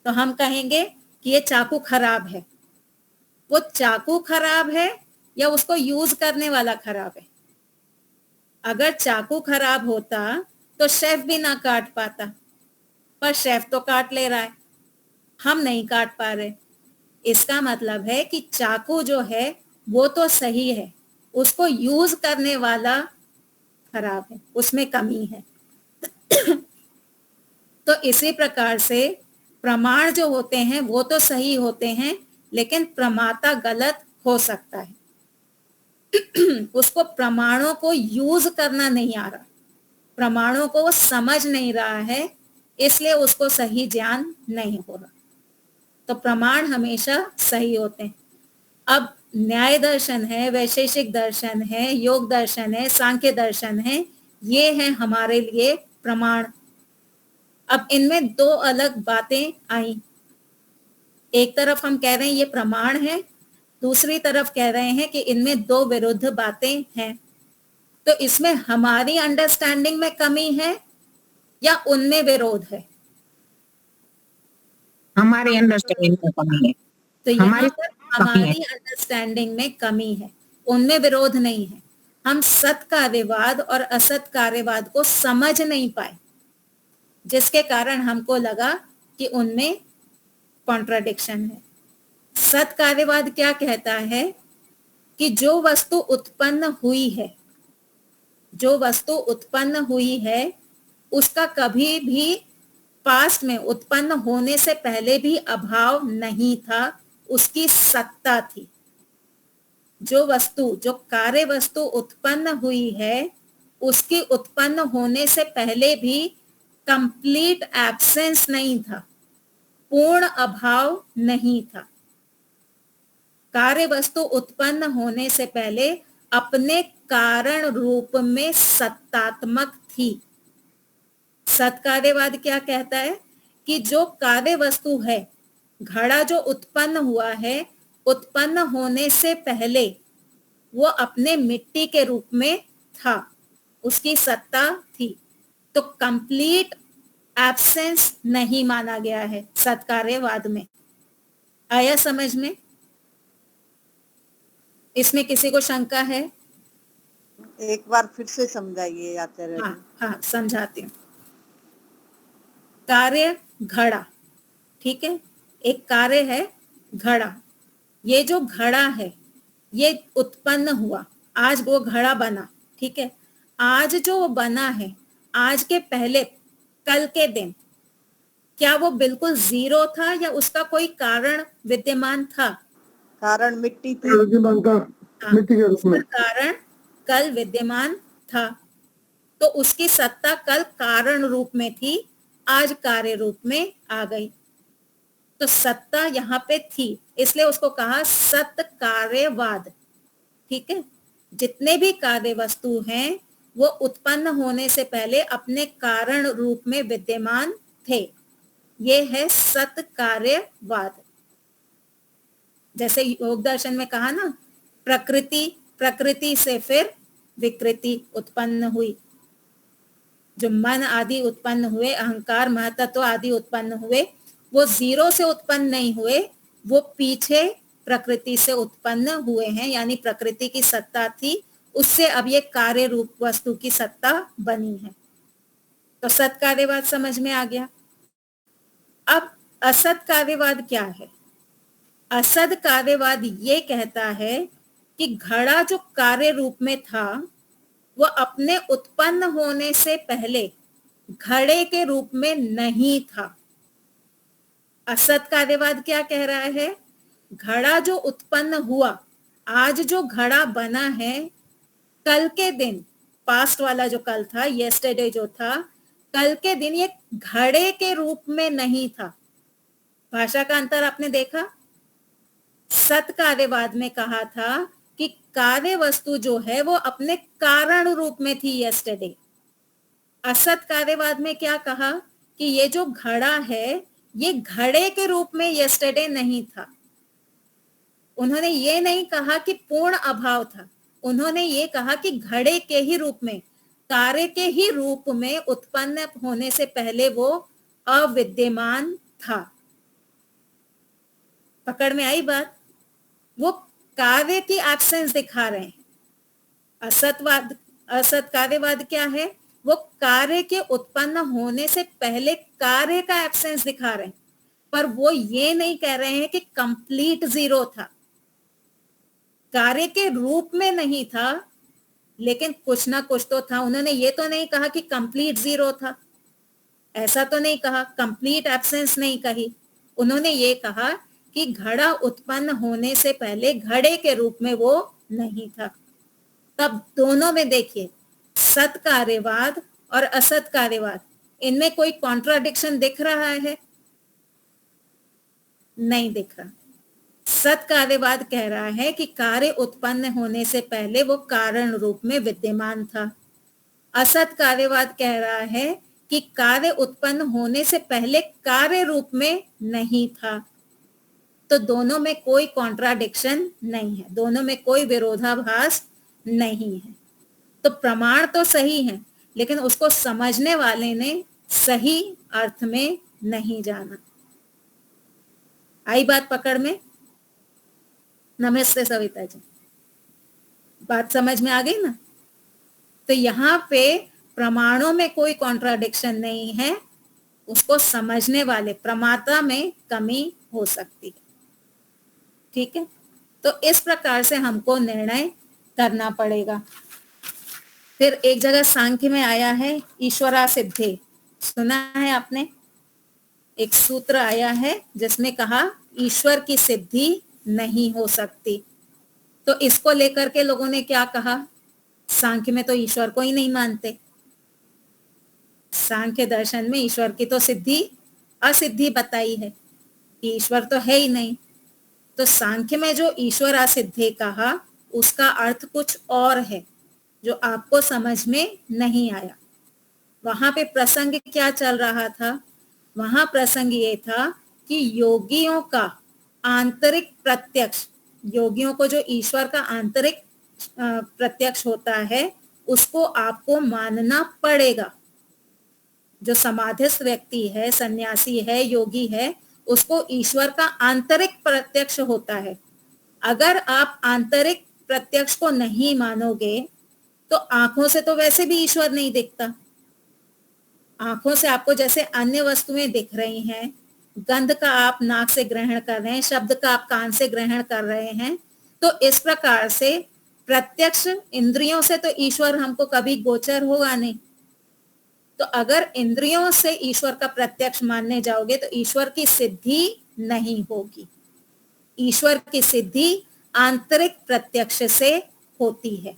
तो हम कहेंगे कि ये चाकू खराब है। वो चाकू खराब है या उसको यूज करने वाला खराब है? अगर चाकू खराब होता तो शेफ भी ना काट पाता, पर शेफ तो काट ले रहा है, हम नहीं काट पा रहे। इसका मतलब है कि चाकू जो है वो तो सही है, उसको यूज करने वाला खराब है, उसमें कमी है। तो इसी प्रकार से प्रमाण जो होते हैं वो तो सही होते हैं, लेकिन प्रमाता गलत हो सकता है। उसको प्रमाणों को यूज करना नहीं आ रहा, प्रमाणों को वो समझ नहीं रहा है, इसलिए उसको सही ज्ञान नहीं हो रहा। तो प्रमाण हमेशा सही होते हैं। अब न्याय दर्शन है, वैशेषिक दर्शन है, योग दर्शन है, सांख्य दर्शन है, ये है हमारे लिए प्रमाण। अब इनमें दो अलग बातें आई। एक तरफ हम कह रहे हैं ये प्रमाण है, दूसरी तरफ कह रहे हैं कि इनमें दो विरुद्ध बातें हैं। तो इसमें हमारी अंडरस्टैंडिंग में कमी है या उनमें विरोध है? हमारी अंडरस्टैंडिंग में कमी है। तो यहाँ हमारी पर कमी है। हमारी अंडरस्टैंडिंग में कमी है, उनमें विरोध नहीं है। हम सत कार्यवाद और असत कार्यवाद को समझ नहीं पाए, जिसके कारण हमको लगा कि उनमें कॉन्ट्राडिक्शन है। सत कार्यवाद क्या कहता है कि जो वस्तु उत्पन्न हुई है, जो वस्तु उत्पन्न हुई है उसका कभी भी पास्ट में उत्पन्न होने से पहले भी अभाव नहीं था, उसकी सत्ता थी। जो वस्तु, जो कार्य वस्तु उत्पन्न हुई है, उसकी उत्पन्न होने से पहले भी कंप्लीट एब्सेंस नहीं था, पूर्ण अभाव नहीं था। कार्य वस्तु उत्पन्न होने से पहले अपने कारण रूप में सत्तात्मक थी। सत्कार्यवाद क्या कहता है कि जो कार्य वस्तु है, घड़ा जो उत्पन्न हुआ है, उत्पन्न होने से पहले वो अपने मिट्टी के रूप में था, उसकी सत्ता थी। तो कंप्लीट एब्सेंस नहीं माना गया है सत्कार्यवाद में। आया समझ में? इसमें किसी को शंका है? एक बार फिर से समझाइए आचार्य जी। हाँ, समझाती हूँ। कार्य घड़ा, ठीक है, एक कार्य है घड़ा। ये जो घड़ा है ये उत्पन्न हुआ, आज वो घड़ा बना, ठीक है। आज जो वो बना है, आज के पहले कल के दिन क्या वो बिल्कुल जीरो था या उसका कोई कारण विद्यमान था? कारण मिट्टी थी। मिट्टी के रूप में कारण कल विद्यमान था, तो उसकी सत्ता कल कारण रूप में थी, आज कार्य रूप में आ गई। तो सत्ता यहाँ पे थी, इसलिए उसको कहा सत कार्यवाद, ठीक है। जितने भी कार्य वस्तु हैं वो उत्पन्न होने से पहले अपने कारण रूप में विद्यमान थे, ये है सत कार्यवाद। जैसे योग दर्शन में कहा ना, प्रकृति से फिर विकृति उत्पन्न हुई। जो मन आदि उत्पन्न हुए, अहंकार महतत्व आदि उत्पन्न हुए, वो जीरो से उत्पन्न नहीं हुए, वो पीछे प्रकृति से उत्पन्न हुए हैं, यानी प्रकृति की सत्ता थी, उससे अब ये कार्य रूप वस्तु की सत्ता बनी है। तो सत कार्यवाद समझ में आ गया। अब असत कार्यवाद क्या है? असत कार्यवाद ये कहता है कि घड़ा जो कार्य रूप में था वो अपने उत्पन्न होने से पहले घड़े के रूप में नहीं था। असत कार्यवाद क्या कह रहा है? घड़ा जो उत्पन्न हुआ, आज जो घड़ा बना है, कल के दिन, पास्ट वाला जो कल था, यस्टरडे जो था, कल के दिन ये घड़े के रूप में नहीं था। भाषा का अंतर आपने देखा? सत कार्यवाद में कहा था कि कार्य वस्तु जो है वो अपने कारण रूप में थी यस्टरडे। असत कार्यवाद में क्या कहा कि ये जो घड़ा है ये घड़े के रूप में यस्टरडे नहीं था। उन्होंने ये नहीं कहा कि पूर्ण अभाव था, उन्होंने ये कहा कि घड़े के ही रूप में, कार्य के ही रूप में उत्पन्न होने से पहले वो अविद्यमान था। पकड़ में आई बात? वो कार्य की एब्सेंस दिखा रहे हैं। असतवाद, असत कार्यवाद क्या है? वो कार्य के उत्पन्न होने से पहले कार्य का एब्सेंस दिखा रहे हैं, पर वो ये नहीं कह रहे हैं कि कंप्लीट जीरो था। कार्य के रूप में नहीं था, लेकिन कुछ ना कुछ तो था। उन्होंने ये तो नहीं कहा कि कंप्लीट जीरो था, ऐसा तो नहीं कहा, कंप्लीट एब्सेंस नहीं कही। उन्होंने ये कहा कि घड़ा उत्पन्न होने से पहले घड़े के रूप में वो नहीं था। तब दोनों में देखिए, सत कार्यवाद और असत कार्यवाद, इनमें कोई कॉन्ट्राडिक्शन दिख रहा है? नहीं दिख रहा। सत कार्यवाद कह रहा है कि कार्य उत्पन्न होने से पहले वो कारण रूप में विद्यमान था। असत कार्यवाद कह रहा है कि कार्य उत्पन्न होने से पहले कार्य रूप में नहीं था। तो दोनों में कोई कॉन्ट्राडिक्शन नहीं है, दोनों में कोई विरोधाभास नहीं है। तो प्रमाण तो सही है, लेकिन उसको समझने वाले ने सही अर्थ में नहीं जाना। आई बात पकड़ में? नमस्ते सविता जी, बात समझ में आ गई ना? तो यहाँ पे प्रमाणों में कोई कॉन्ट्राडिक्शन नहीं है, उसको समझने वाले प्रमाता में कमी हो सकती है। ठीक है, तो इस प्रकार से हमको निर्णय करना पड़ेगा। फिर एक जगह सांख्य में आया है ईश्वरा सिद्धे, सुना है आपने? एक सूत्र आया है जिसमें कहा ईश्वर की सिद्धि नहीं हो सकती। तो इसको लेकर के लोगों ने क्या कहा? सांख्य में तो ईश्वर को ही नहीं मानते, सांख्य दर्शन में ईश्वर की तो सिद्धि असिद्धि बताई है कि ईश्वर तो है ही नहीं। तो सांख्य में जो ईश्वर असिद्धि कहा, उसका अर्थ कुछ और है जो आपको समझ में नहीं आया। वहां पे प्रसंग क्या चल रहा था? वहां प्रसंग ये था कि योगियों का आंतरिक प्रत्यक्ष, योगियों को जो ईश्वर का आंतरिक प्रत्यक्ष होता है, उसको आपको मानना पड़ेगा। जो समाधिस्थ व्यक्ति है, सन्यासी है, योगी है, उसको ईश्वर का आंतरिक प्रत्यक्ष होता है। अगर आप आंतरिक प्रत्यक्ष को नहीं मानोगे तो आंखों से तो वैसे भी ईश्वर नहीं दिखता। आंखों से आपको जैसे अन्य वस्तुएं दिख रही हैं, गंध का आप नाक से ग्रहण कर रहे हैं, शब्द का आप कान से ग्रहण कर रहे हैं, तो इस प्रकार से प्रत्यक्ष इंद्रियों से तो ईश्वर हमको कभी गोचर होगा नहीं। तो अगर इंद्रियों से ईश्वर का प्रत्यक्ष मानने जाओगे तो ईश्वर की सिद्धि नहीं होगी। ईश्वर की सिद्धि आंतरिक प्रत्यक्ष से होती है।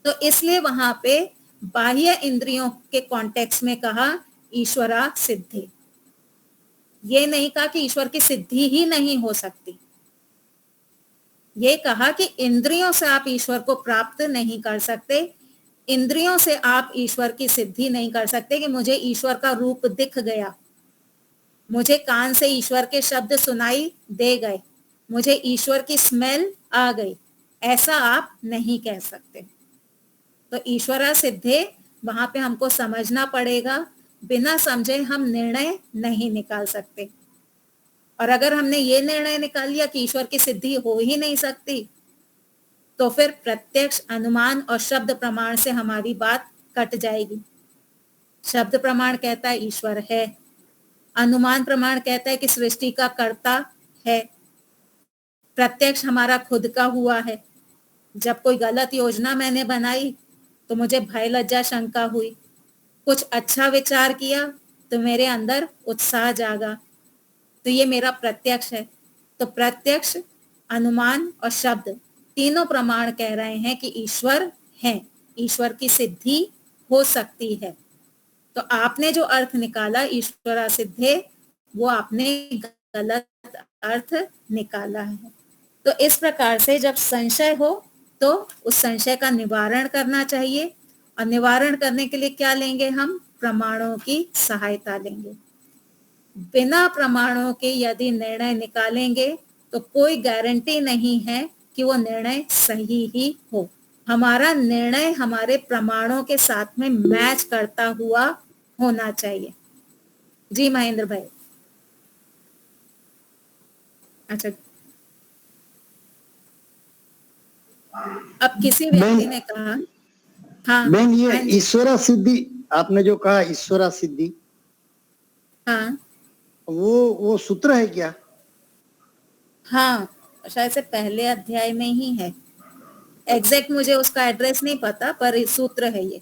तो इसलिए वहां पे बाह्य इंद्रियों के कॉन्टेक्स्ट में कहा ईश्वरा सिद्धि। ये नहीं कहा कि ईश्वर की सिद्धि ही नहीं हो सकती, ये कहा कि इंद्रियों से आप ईश्वर को प्राप्त नहीं कर सकते, इंद्रियों से आप ईश्वर की सिद्धि नहीं कर सकते कि मुझे ईश्वर का रूप दिख गया, मुझे कान से ईश्वर के शब्द सुनाई दे गए, मुझे ईश्वर की स्मेल आ गई, ऐसा आप नहीं कह सकते। तो ईश्वरा सिद्धे वहां पे हमको समझना पड़ेगा, बिना समझे हम निर्णय नहीं निकाल सकते। और अगर हमने ये निर्णय निकाल लिया कि ईश्वर की सिद्धि हो ही नहीं सकती, तो फिर प्रत्यक्ष, अनुमान और शब्द प्रमाण से हमारी बात कट जाएगी। शब्द प्रमाण कहता है ईश्वर है, अनुमान प्रमाण कहता है कि सृष्टि का कर्ता है, प्रत्यक्ष हमारा खुद का हुआ है। जब कोई गलत योजना मैंने बनाई तो मुझे भय लज्जा शंका हुई, कुछ अच्छा विचार किया तो मेरे अंदर उत्साह जागा, तो ये मेरा प्रत्यक्ष है। तो प्रत्यक्ष, अनुमान और शब्द तीनों प्रमाण कह रहे हैं कि ईश्वर है, ईश्वर की सिद्धि हो सकती है। तो आपने जो अर्थ निकाला ईश्वरा सिद्धे, वो आपने गलत अर्थ निकाला है। तो इस प्रकार से जब संशय हो तो उस संशय का निवारण करना चाहिए, और निवारण करने के लिए क्या लेंगे? हम प्रमाणों की सहायता लेंगे। बिना प्रमाणों के यदि निर्णय निकालेंगे तो कोई गारंटी नहीं है कि वो निर्णय सही ही हो। हमारा निर्णय हमारे प्रमाणों के साथ में मैच करता हुआ होना चाहिए। जी महेंद्र भाई। अच्छा, अब किसी व्यक्ति बहन ने कहा, हाँ बहन ये हाँ जी, ईश्वरा सिद्धि, आपने जो कहा ईश्वरा सिद्धि, हाँ वो सूत्र है क्या? हाँ, शायद से पहले अध्याय में ही है। एग्जैक्ट मुझे उसका एड्रेस नहीं पता, पर सूत्र है ये।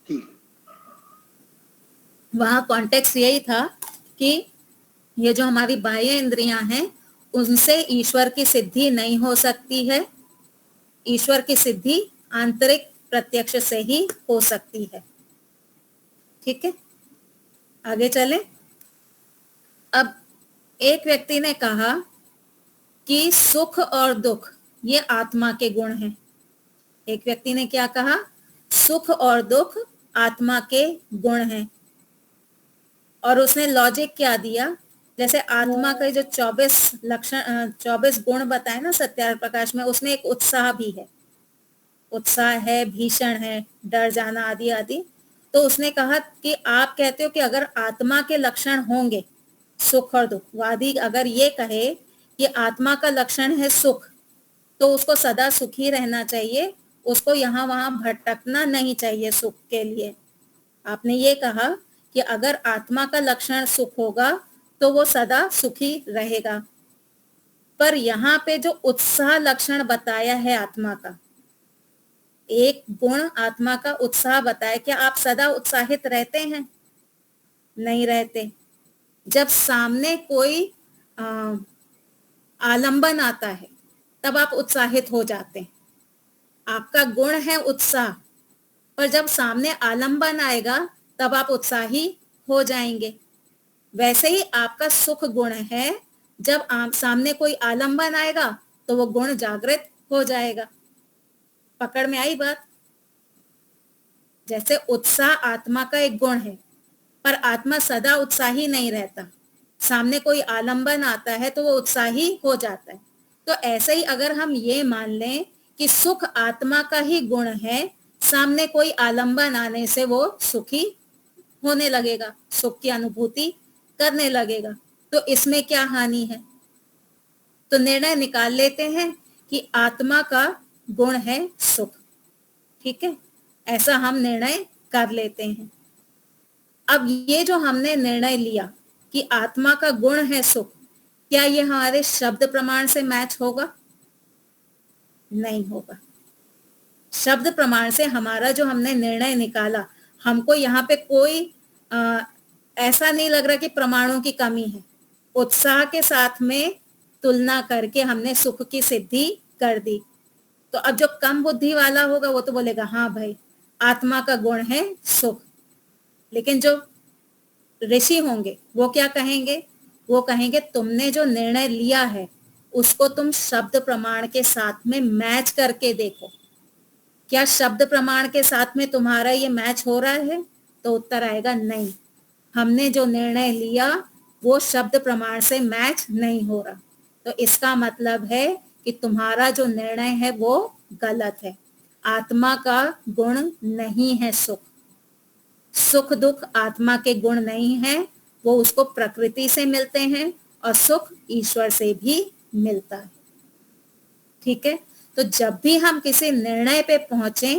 ठीक। वहां कॉन्टेक्स्ट यही था कि ये जो हमारी बाह्य इंद्रियां हैं, उनसे ईश्वर की सिद्धि नहीं हो सकती है। ईश्वर की सिद्धि आंतरिक प्रत्यक्ष से ही हो सकती है। ठीक है, आगे चले। अब एक व्यक्ति ने कहा कि सुख और दुख ये आत्मा के गुण हैं। एक व्यक्ति ने क्या कहा? सुख और दुख आत्मा के गुण हैं। और उसने लॉजिक क्या दिया? जैसे आत्मा के जो 24 लक्षण 24 गुण बताए ना सत्यार्थ प्रकाश में, उसमें एक उत्साह भी है। उत्साह है, भीषण है, डर जाना आदि आदि। तो उसने कहा कि आप कहते हो कि अगर आत्मा के लक्षण होंगे सुख और दुख, वादी अगर ये कहे कि आत्मा का लक्षण है सुख, तो उसको सदा सुखी रहना चाहिए, उसको यहाँ वहां भटकना नहीं चाहिए सुख के लिए। आपने ये कहा कि अगर आत्मा का लक्षण सुख होगा तो वो सदा सुखी रहेगा। पर यहाँ पे जो उत्साह लक्षण बताया है आत्मा का, एक गुण आत्मा का उत्साह बताया, क्या आप सदा उत्साहित रहते हैं? नहीं रहते। जब सामने कोई आलंबन आता है तब आप उत्साहित हो जाते हैं, आपका गुण है उत्साह। पर जब सामने आलंबन आएगा तब आप उत्साही हो जाएंगे। वैसे ही आपका सुख गुण है, जब आप सामने कोई आलंबन आएगा तो वो गुण जागृत हो जाएगा। पकड़ में आई बात? जैसे उत्साह आत्मा का एक गुण है, पर आत्मा सदा उत्साही नहीं रहता। सामने कोई आलंबन आता है तो वो उत्साही हो जाता है। तो ऐसे ही अगर हम ये मान लें कि सुख आत्मा का ही गुण है, सामने कोई आलंबन आने से वो सुखी होने लगेगा, सुख की अनुभूति करने लगेगा, तो इसमें क्या हानि है? तो निर्णय निकाल लेते हैं कि आत्मा का गुण है सुख। ठीक है, ऐसा हम निर्णय कर लेते हैं। अब ये जो हमने निर्णय लिया कि आत्मा का गुण है सुख, क्या ये हमारे शब्द प्रमाण से मैच होगा? नहीं होगा। शब्द प्रमाण से हमारा जो हमने निर्णय निकाला, हमको यहाँ पे कोई ऐसा नहीं लग रहा कि प्रमाणों की कमी है। उत्साह के साथ में तुलना करके हमने सुख की सिद्धि कर दी। तो अब जो कम बुद्धि वाला होगा वो तो बोलेगा हाँ भाई, आत्मा का गुण है सुख। लेकिन जो ऋषि होंगे वो क्या कहेंगे? वो कहेंगे तुमने जो निर्णय लिया है उसको तुम शब्द प्रमाण के साथ में मैच करके देखो। क्या शब्द प्रमाण के साथ में तुम्हारा ये मैच हो रहा है? तो उत्तर आएगा नहीं, हमने जो निर्णय लिया वो शब्द प्रमाण से मैच नहीं हो रहा। तो इसका मतलब है कि तुम्हारा जो निर्णय है वो गलत है। आत्मा का गुण नहीं है सुख। सुख दुख आत्मा के गुण नहीं है, वो उसको प्रकृति से मिलते हैं और सुख ईश्वर से भी मिलता है। ठीक है, तो जब भी हम किसी निर्णय पे पहुंचे,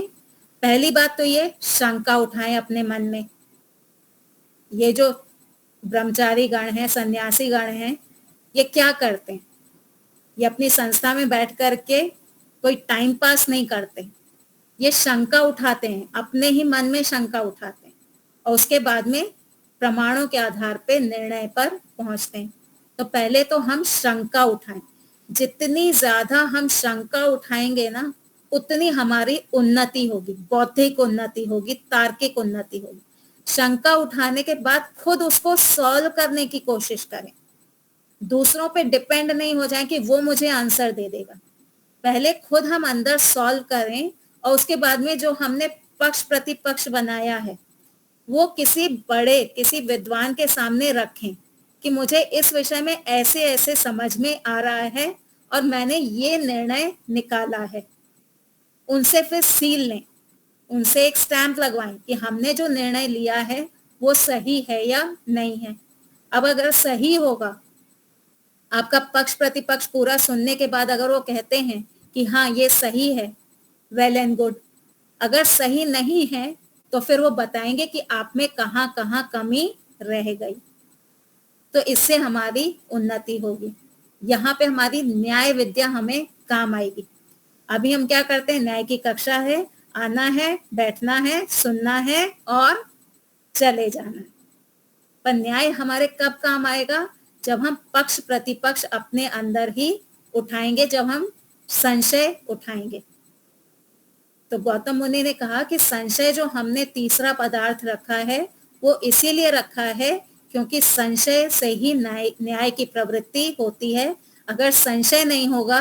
पहली बात तो ये शंका उठाएं अपने मन में। ये जो ब्रह्मचारी गण हैं, सन्यासी गण हैं, ये क्या करते हैं? ये अपनी संस्था में बैठ करके कोई टाइम पास नहीं करते, ये शंका उठाते हैं, अपने ही मन में शंका उठाते हैं और उसके बाद में प्रमाणों के आधार पे निर्णय पर पहुंचते हैं। तो पहले तो हम शंका उठाएं। जितनी ज्यादा हम शंका उठाएंगे ना, उतनी हमारी उन्नति होगी, बौद्धिक उन्नति होगी, तार्किक उन्नति होगी। शंका उठाने के बाद खुद उसको सॉल्व करने की कोशिश करें। दूसरों पे डिपेंड नहीं हो जाए कि वो मुझे आंसर दे देगा। पहले खुद हम अंदर सॉल्व करें और उसके बाद में जो हमने पक्ष प्रतिपक्ष बनाया है वो किसी बड़े, किसी विद्वान के सामने रखें कि मुझे इस विषय में ऐसे ऐसे समझ में आ रहा है और मैंने ये निर्णय निकाला है। उनसे फिर सील लें, उनसे एक स्टैंप लगवाएं कि हमने जो निर्णय लिया है वो सही है या नहीं है। अब अगर सही होगा, आपका पक्ष प्रतिपक्ष पूरा सुनने के बाद अगर वो कहते हैं कि हाँ ये सही है, वेल एंड गुड। अगर सही नहीं है तो फिर वो बताएंगे कि आप में कहाँ कहाँ कमी रह गई, तो इससे हमारी उन्नति होगी। यहाँ पे हमारी न्याय विद्या हमें काम आएगी। अभी हम क्या करते हैं, न्याय की कक्षा है, आना है, बैठना है, सुनना है और चले जाना है। पर न्याय हमारे कब काम आएगा, जब हम पक्ष प्रतिपक्ष अपने अंदर ही उठाएंगे, जब हम संशय उठाएंगे। तो गौतम मुनि ने कहा कि संशय जो हमने तीसरा पदार्थ रखा है वो इसीलिए रखा है क्योंकि संशय से ही न्याय की प्रवृत्ति होती है। अगर संशय नहीं होगा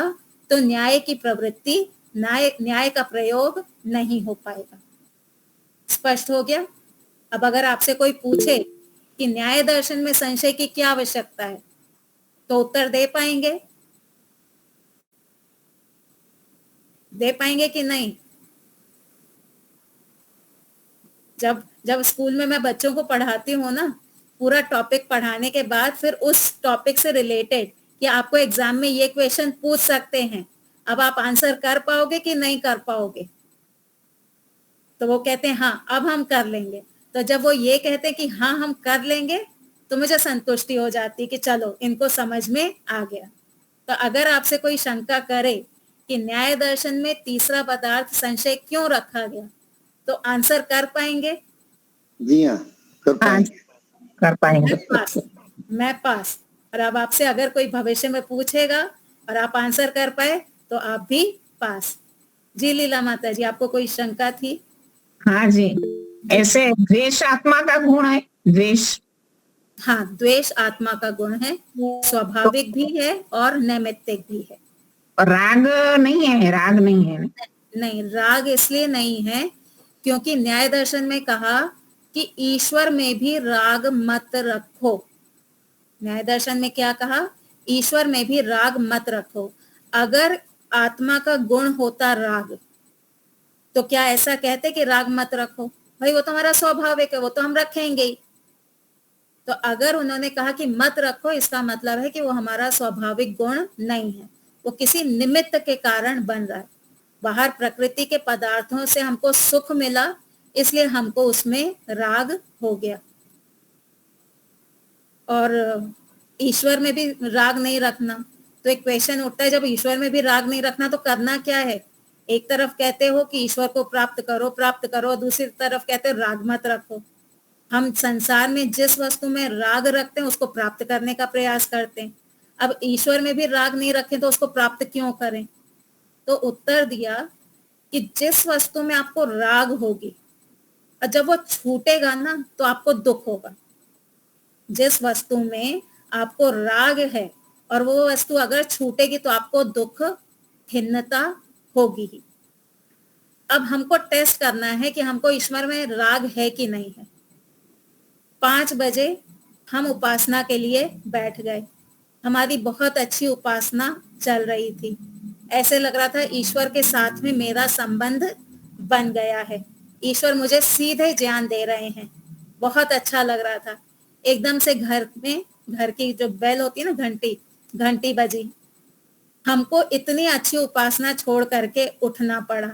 तो न्याय की प्रवृत्ति, न्याय का प्रयोग नहीं हो पाएगा। स्पष्ट हो गया? अब अगर आपसे कोई पूछे कि न्याय दर्शन में संशय की क्या आवश्यकता है, तो उत्तर दे पाएंगे? दे पाएंगे कि नहीं? जब स्कूल में मैं बच्चों को पढ़ाती हूँ ना, पूरा टॉपिक पढ़ाने के बाद फिर उस टॉपिक से रिलेटेड कि आपको एग्जाम में ये क्वेश्चन पूछ सकते हैं, अब आप आंसर कर पाओगे कि नहीं कर पाओगे? तो वो कहते हैं हाँ अब हम कर लेंगे। तो जब वो ये कहते हैं कि हाँ हम कर लेंगे, तो मुझे संतुष्टि हो जाती कि चलो इनको समझ में आ गया। तो अगर आपसे कोई शंका करे कि न्याय दर्शन में तीसरा पदार्थ संशय क्यों रखा गया, तो आंसर कर पाएंगे? जी हाँ, कर पाएंगे। कर पाएंगे। मैं पास। और अब आपसे अगर कोई भविष्य में पूछेगा और आप आंसर कर पाए तो आप भी पास। जी लीला माता जी, आपको कोई शंका थी? हाँ जी, ऐसे द्वेष आत्मा का गुण है, द्वेष। हाँ, द्वेष आत्मा का गुण है, स्वाभाविक भी है और नैमित्तिक भी है। और राग नहीं है, राग नहीं है। नहीं, राग इसलिए नहीं है क्योंकि न्याय दर्शन में कहा कि ईश्वर में भी राग मत रखो। न्याय दर्शन में क्या कहा? ईश्वर में भी राग मत रखो। अगर आत्मा का गुण होता राग, तो क्या ऐसा कहते कि राग मत रखो? भाई वो तो हमारा स्वाभाविक है, वो तो हम रखेंगे ही। तो अगर उन्होंने कहा कि मत रखो, इसका मतलब है कि वो हमारा स्वाभाविक गुण नहीं है, वो किसी निमित्त के कारण बन रहा है। बाहर प्रकृति के पदार्थों से हमको सुख मिला, इसलिए हमको उसमें राग हो गया। और ईश्वर में भी राग नहीं रखना, तो एक क्वेश्चन उठता है, जब ईश्वर में भी राग नहीं रखना तो करना क्या है? एक तरफ कहते हो कि ईश्वर को प्राप्त करो, दूसरी तरफ कहते हो राग मत रखो। हम संसार में जिस वस्तु में राग रखते हैं उसको प्राप्त करने का प्रयास करते हैं। अब ईश्वर में भी राग नहीं रखें तो उसको प्राप्त क्यों करें? तो उत्तर दिया कि जिस वस्तु में आपको राग होगी और जब वो छूटेगा ना तो आपको दुख होगा। जिस वस्तु में आपको राग है और वो वस्तु अगर छूटेगी तो आपको दुख, खिन्नता होगी ही। अब हमको टेस्ट करना है कि हमको ईश्वर में राग है कि नहीं है। 5 बजे हम उपासना के लिए बैठ गए। हमारी बहुत अच्छी उपासना चल रही थी। ऐसे लग रहा था ईश्वर के साथ में मेरा संबंध बन गया है, ईश्वर मुझे सीधे ज्ञान दे रहे हैं, बहुत अच्छा लग रहा था। एकदम से घर की जो बेल होती है ना, घंटी बजी। हमको इतनी अच्छी उपासना छोड़ करके उठना पड़ा।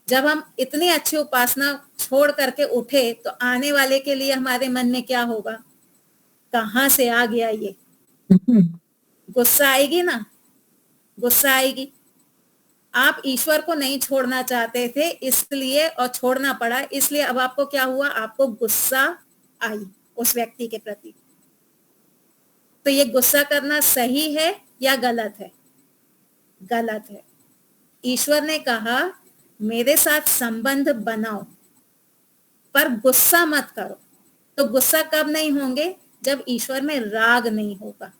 जब हम इतनी अच्छी उपासना छोड़ करके उठे तो आने वाले के लिए हमारे मन में क्या होगा? कहाँ से आ गया ये? गुस्सा आएगी ना, गुस्सा आएगी। आप ईश्वर को नहीं छोड़ना चाहते थे इसलिए, और छोड़ना पड़ा इसलिए, अब आपको क्या हुआ? आपको गुस्सा आई उस व्यक्ति के प्रति। तो ये गुस्सा करना सही है या गलत है? गलत है। ईश्वर ने कहा मेरे साथ संबंध बनाओ पर गुस्सा मत करो। तो गुस्सा कब नहीं होंगे? जब ईश्वर में राग नहीं होगा।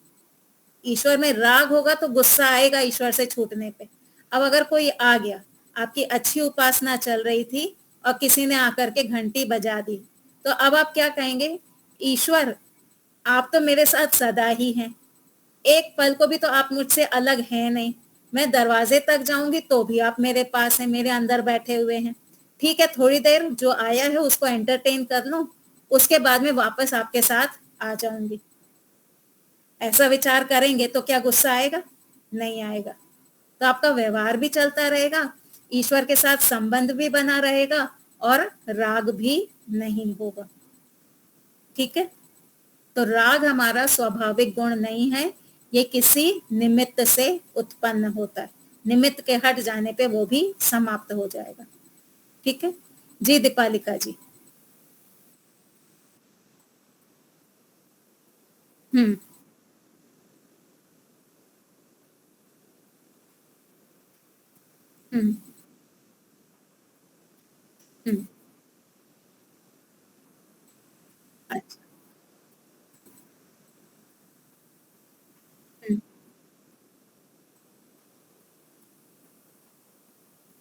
ईश्वर में राग होगा तो गुस्सा आएगा ईश्वर से छूटने पे। अब अगर कोई आ गया, आपकी अच्छी उपासना चल रही थी और किसी ने आकर के घंटी बजा दी, तो अब आप क्या कहेंगे? ईश्वर आप तो मेरे साथ सदा ही हैं, एक पल को भी तो आप मुझसे अलग हैं नहीं, मैं दरवाजे तक जाऊंगी तो भी आप मेरे पास हैं, मेरे अंदर बैठे हुए हैं। ठीक है, थोड़ी देर जो आया है उसको एंटरटेन कर लूं, उसके बाद में वापस आपके साथ आ जाऊंगी। ऐसा विचार करेंगे तो क्या गुस्सा आएगा? नहीं आएगा। तो आपका व्यवहार भी चलता रहेगा, ईश्वर के साथ संबंध भी बना रहेगा और राग भी नहीं होगा। ठीक है, तो राग हमारा स्वाभाविक गुण नहीं है, ये किसी निमित्त से उत्पन्न होता है। निमित्त के हट जाने पे वो भी समाप्त हो जाएगा। ठीक है जी, दीपालिका जी। हम्म हम्म हम्म अच्छा। हम्म,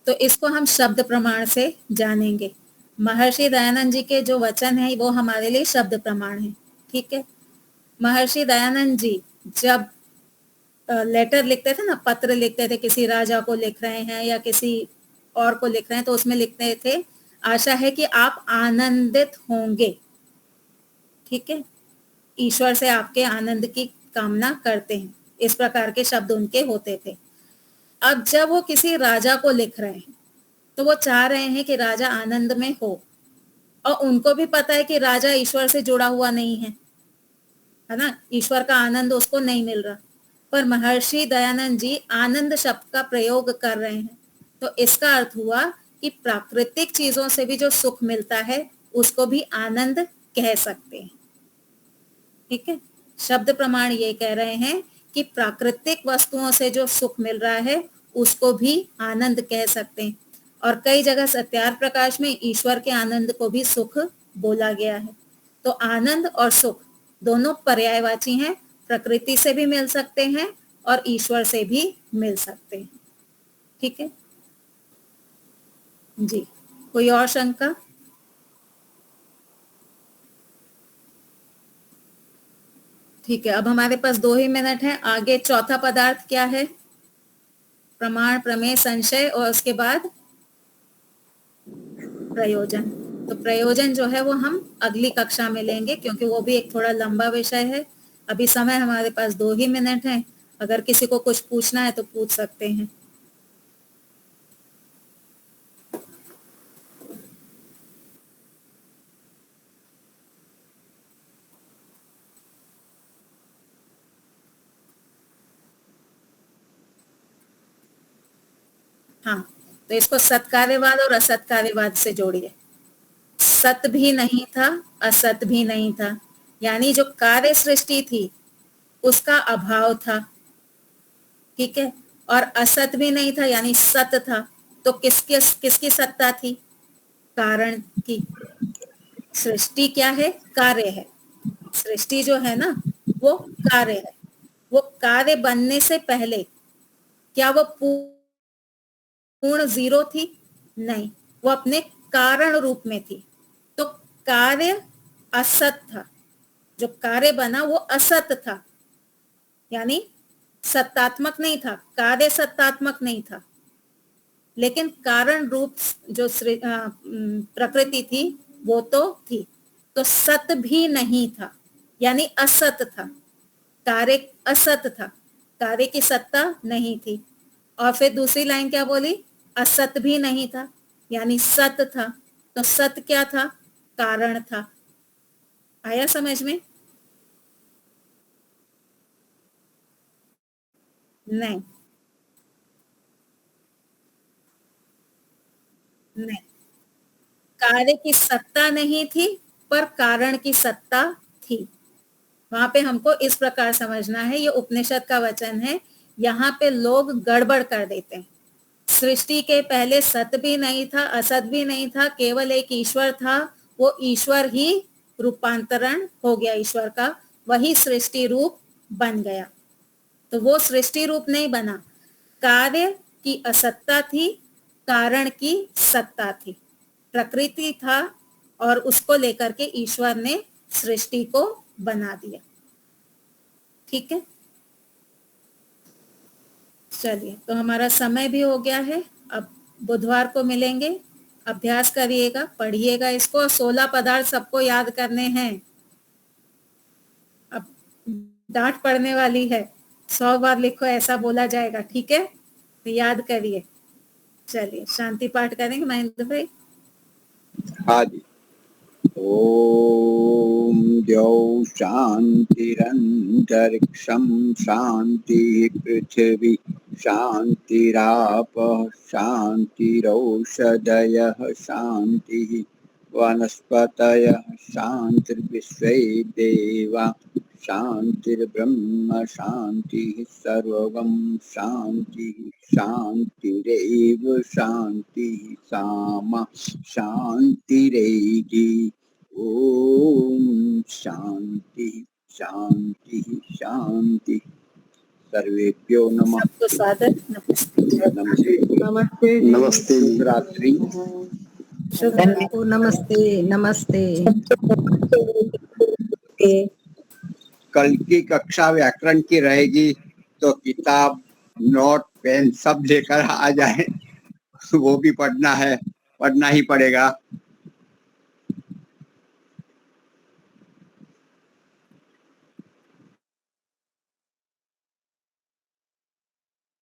तो इसको हम शब्द प्रमाण से जानेंगे। महर्षि दयानंद जी के जो वचन है वो हमारे लिए शब्द प्रमाण है। ठीक है, महर्षि दयानंद जी जब लेटर लिखते थे ना, पत्र लिखते थे, किसी राजा को लिख रहे हैं या किसी और को लिख रहे हैं, तो उसमें लिखते थे आशा है कि आप आनंदित होंगे। ठीक है, ईश्वर से आपके आनंद की कामना करते हैं, इस प्रकार के शब्द उनके होते थे। अब जब वो किसी राजा को लिख रहे हैं तो वो चाह रहे हैं कि राजा आनंद में हो, और उनको भी पता है कि राजा ईश्वर से जुड़ा हुआ नहीं है ना, ईश्वर का आनंद उसको नहीं मिल रहा। पर महर्षि दयानंद जी आनंद शब्द का प्रयोग कर रहे हैं, तो इसका अर्थ हुआ कि प्राकृतिक चीजों से भी जो सुख मिलता है उसको भी आनंद कह सकते हैं। ठीक है, शब्द प्रमाण ये कह रहे हैं कि प्राकृतिक वस्तुओं से जो सुख मिल रहा है उसको भी आनंद कह सकते हैं। और कई जगह सत्यार प्रकाश में ईश्वर के आनंद को भी सुख बोला गया है। तो आनंद और सुख दोनों पर्यायवाची हैं, प्रकृति से भी मिल सकते हैं और ईश्वर से भी मिल सकते हैं। ठीक है जी, कोई और शंका? ठीक है, अब हमारे पास 2 ही मिनट है। आगे चौथा पदार्थ क्या है? प्रमाण, प्रमेय, संशय और उसके बाद प्रयोजन। तो प्रयोजन जो है वो हम अगली कक्षा में लेंगे, क्योंकि वो भी एक थोड़ा लंबा विषय है। अभी समय हमारे पास 2 ही मिनट है, अगर किसी को कुछ पूछना है तो पूछ सकते हैं। हाँ, तो इसको सत्कार्यवाद और असत्कार्यवाद से जोड़िए। सत भी नहीं था, असत भी नहीं था, यानी जो कार्य सृष्टि थी उसका अभाव था। ठीक है, और असत भी नहीं था यानी सत था। तो किसकी सत्ता थी? कारण की। सृष्टि क्या है? कार्य है। सृष्टि जो है ना वो कार्य है। वो कार्य बनने से पहले क्या वो पूर्ण जीरो थी? नहीं, वो अपने कारण रूप में थी। तो कार्य असत था, जो कार्य बना वो असत था, यानी सत्तात्मक नहीं था। कार्य सत्तात्मक नहीं था, लेकिन कारण रूप जो प्रकृति थी वो तो थी। तो सत भी नहीं था, यानी असत था। कार्य असत था, कार्य की सत्ता नहीं थी। और फिर दूसरी लाइन क्या बोली? असत भी नहीं था, यानी सत था। तो सत क्या था? कारण था। आया समझ में? नहीं, नहीं, कार्य की सत्ता नहीं थी पर कारण की सत्ता थी। वहां पे हमको इस प्रकार समझना है, ये उपनिषद का वचन है। यहाँ पे लोग गड़बड़ कर देते हैं। सृष्टि के पहले सत भी नहीं था, असत भी नहीं था, केवल एक ईश्वर था। वो ईश्वर ही रूपांतरण हो गया, ईश्वर का वही सृष्टि रूप बन गया। तो वो सृष्टि रूप नहीं बना, कार्य की असत्ता थी, कारण की सत्ता थी। प्रकृति था और उसको लेकर के ईश्वर ने सृष्टि को बना दिया। ठीक है, चलिए, तो हमारा समय भी हो गया है। अब बुधवार को मिलेंगे। अभ्यास करिएगा, पढ़िएगा इसको। 16 पदार्थ सबको याद करने हैं। अब डांट पड़ने वाली है, 100 बार लिखो ऐसा बोला जाएगा, ठीक है? तो याद करिए। चलिए, शांति पाठ करेंगे महेंद्र भाई। हाँ जी। ओम द्यौ शांतिरंतरिक्षं शांति पृथिवी शांतिरापः शांतिरौषधयः शांतिः वनस्पतयः शांतिर्विश्वे देवा शांतिर्ब्रह्म शांतिः सर्वं शांतिः शांतिरेव शांतिः सामा शांतिरेधि। ओम शांति शांति शांति। सर्वेभ्यो नमः। सबको सादर नमस्ते। नमस्ते नमस्ते नमस्ते जी। शुभ रात्रि। शुभ ओ नमस्ते नमस्ते। कल की कक्षा व्याकरण की रहेगी, तो किताब नोट पेन सब लेकर आ जाए। वो भी पढ़ना है, पढ़ना ही पड़ेगा।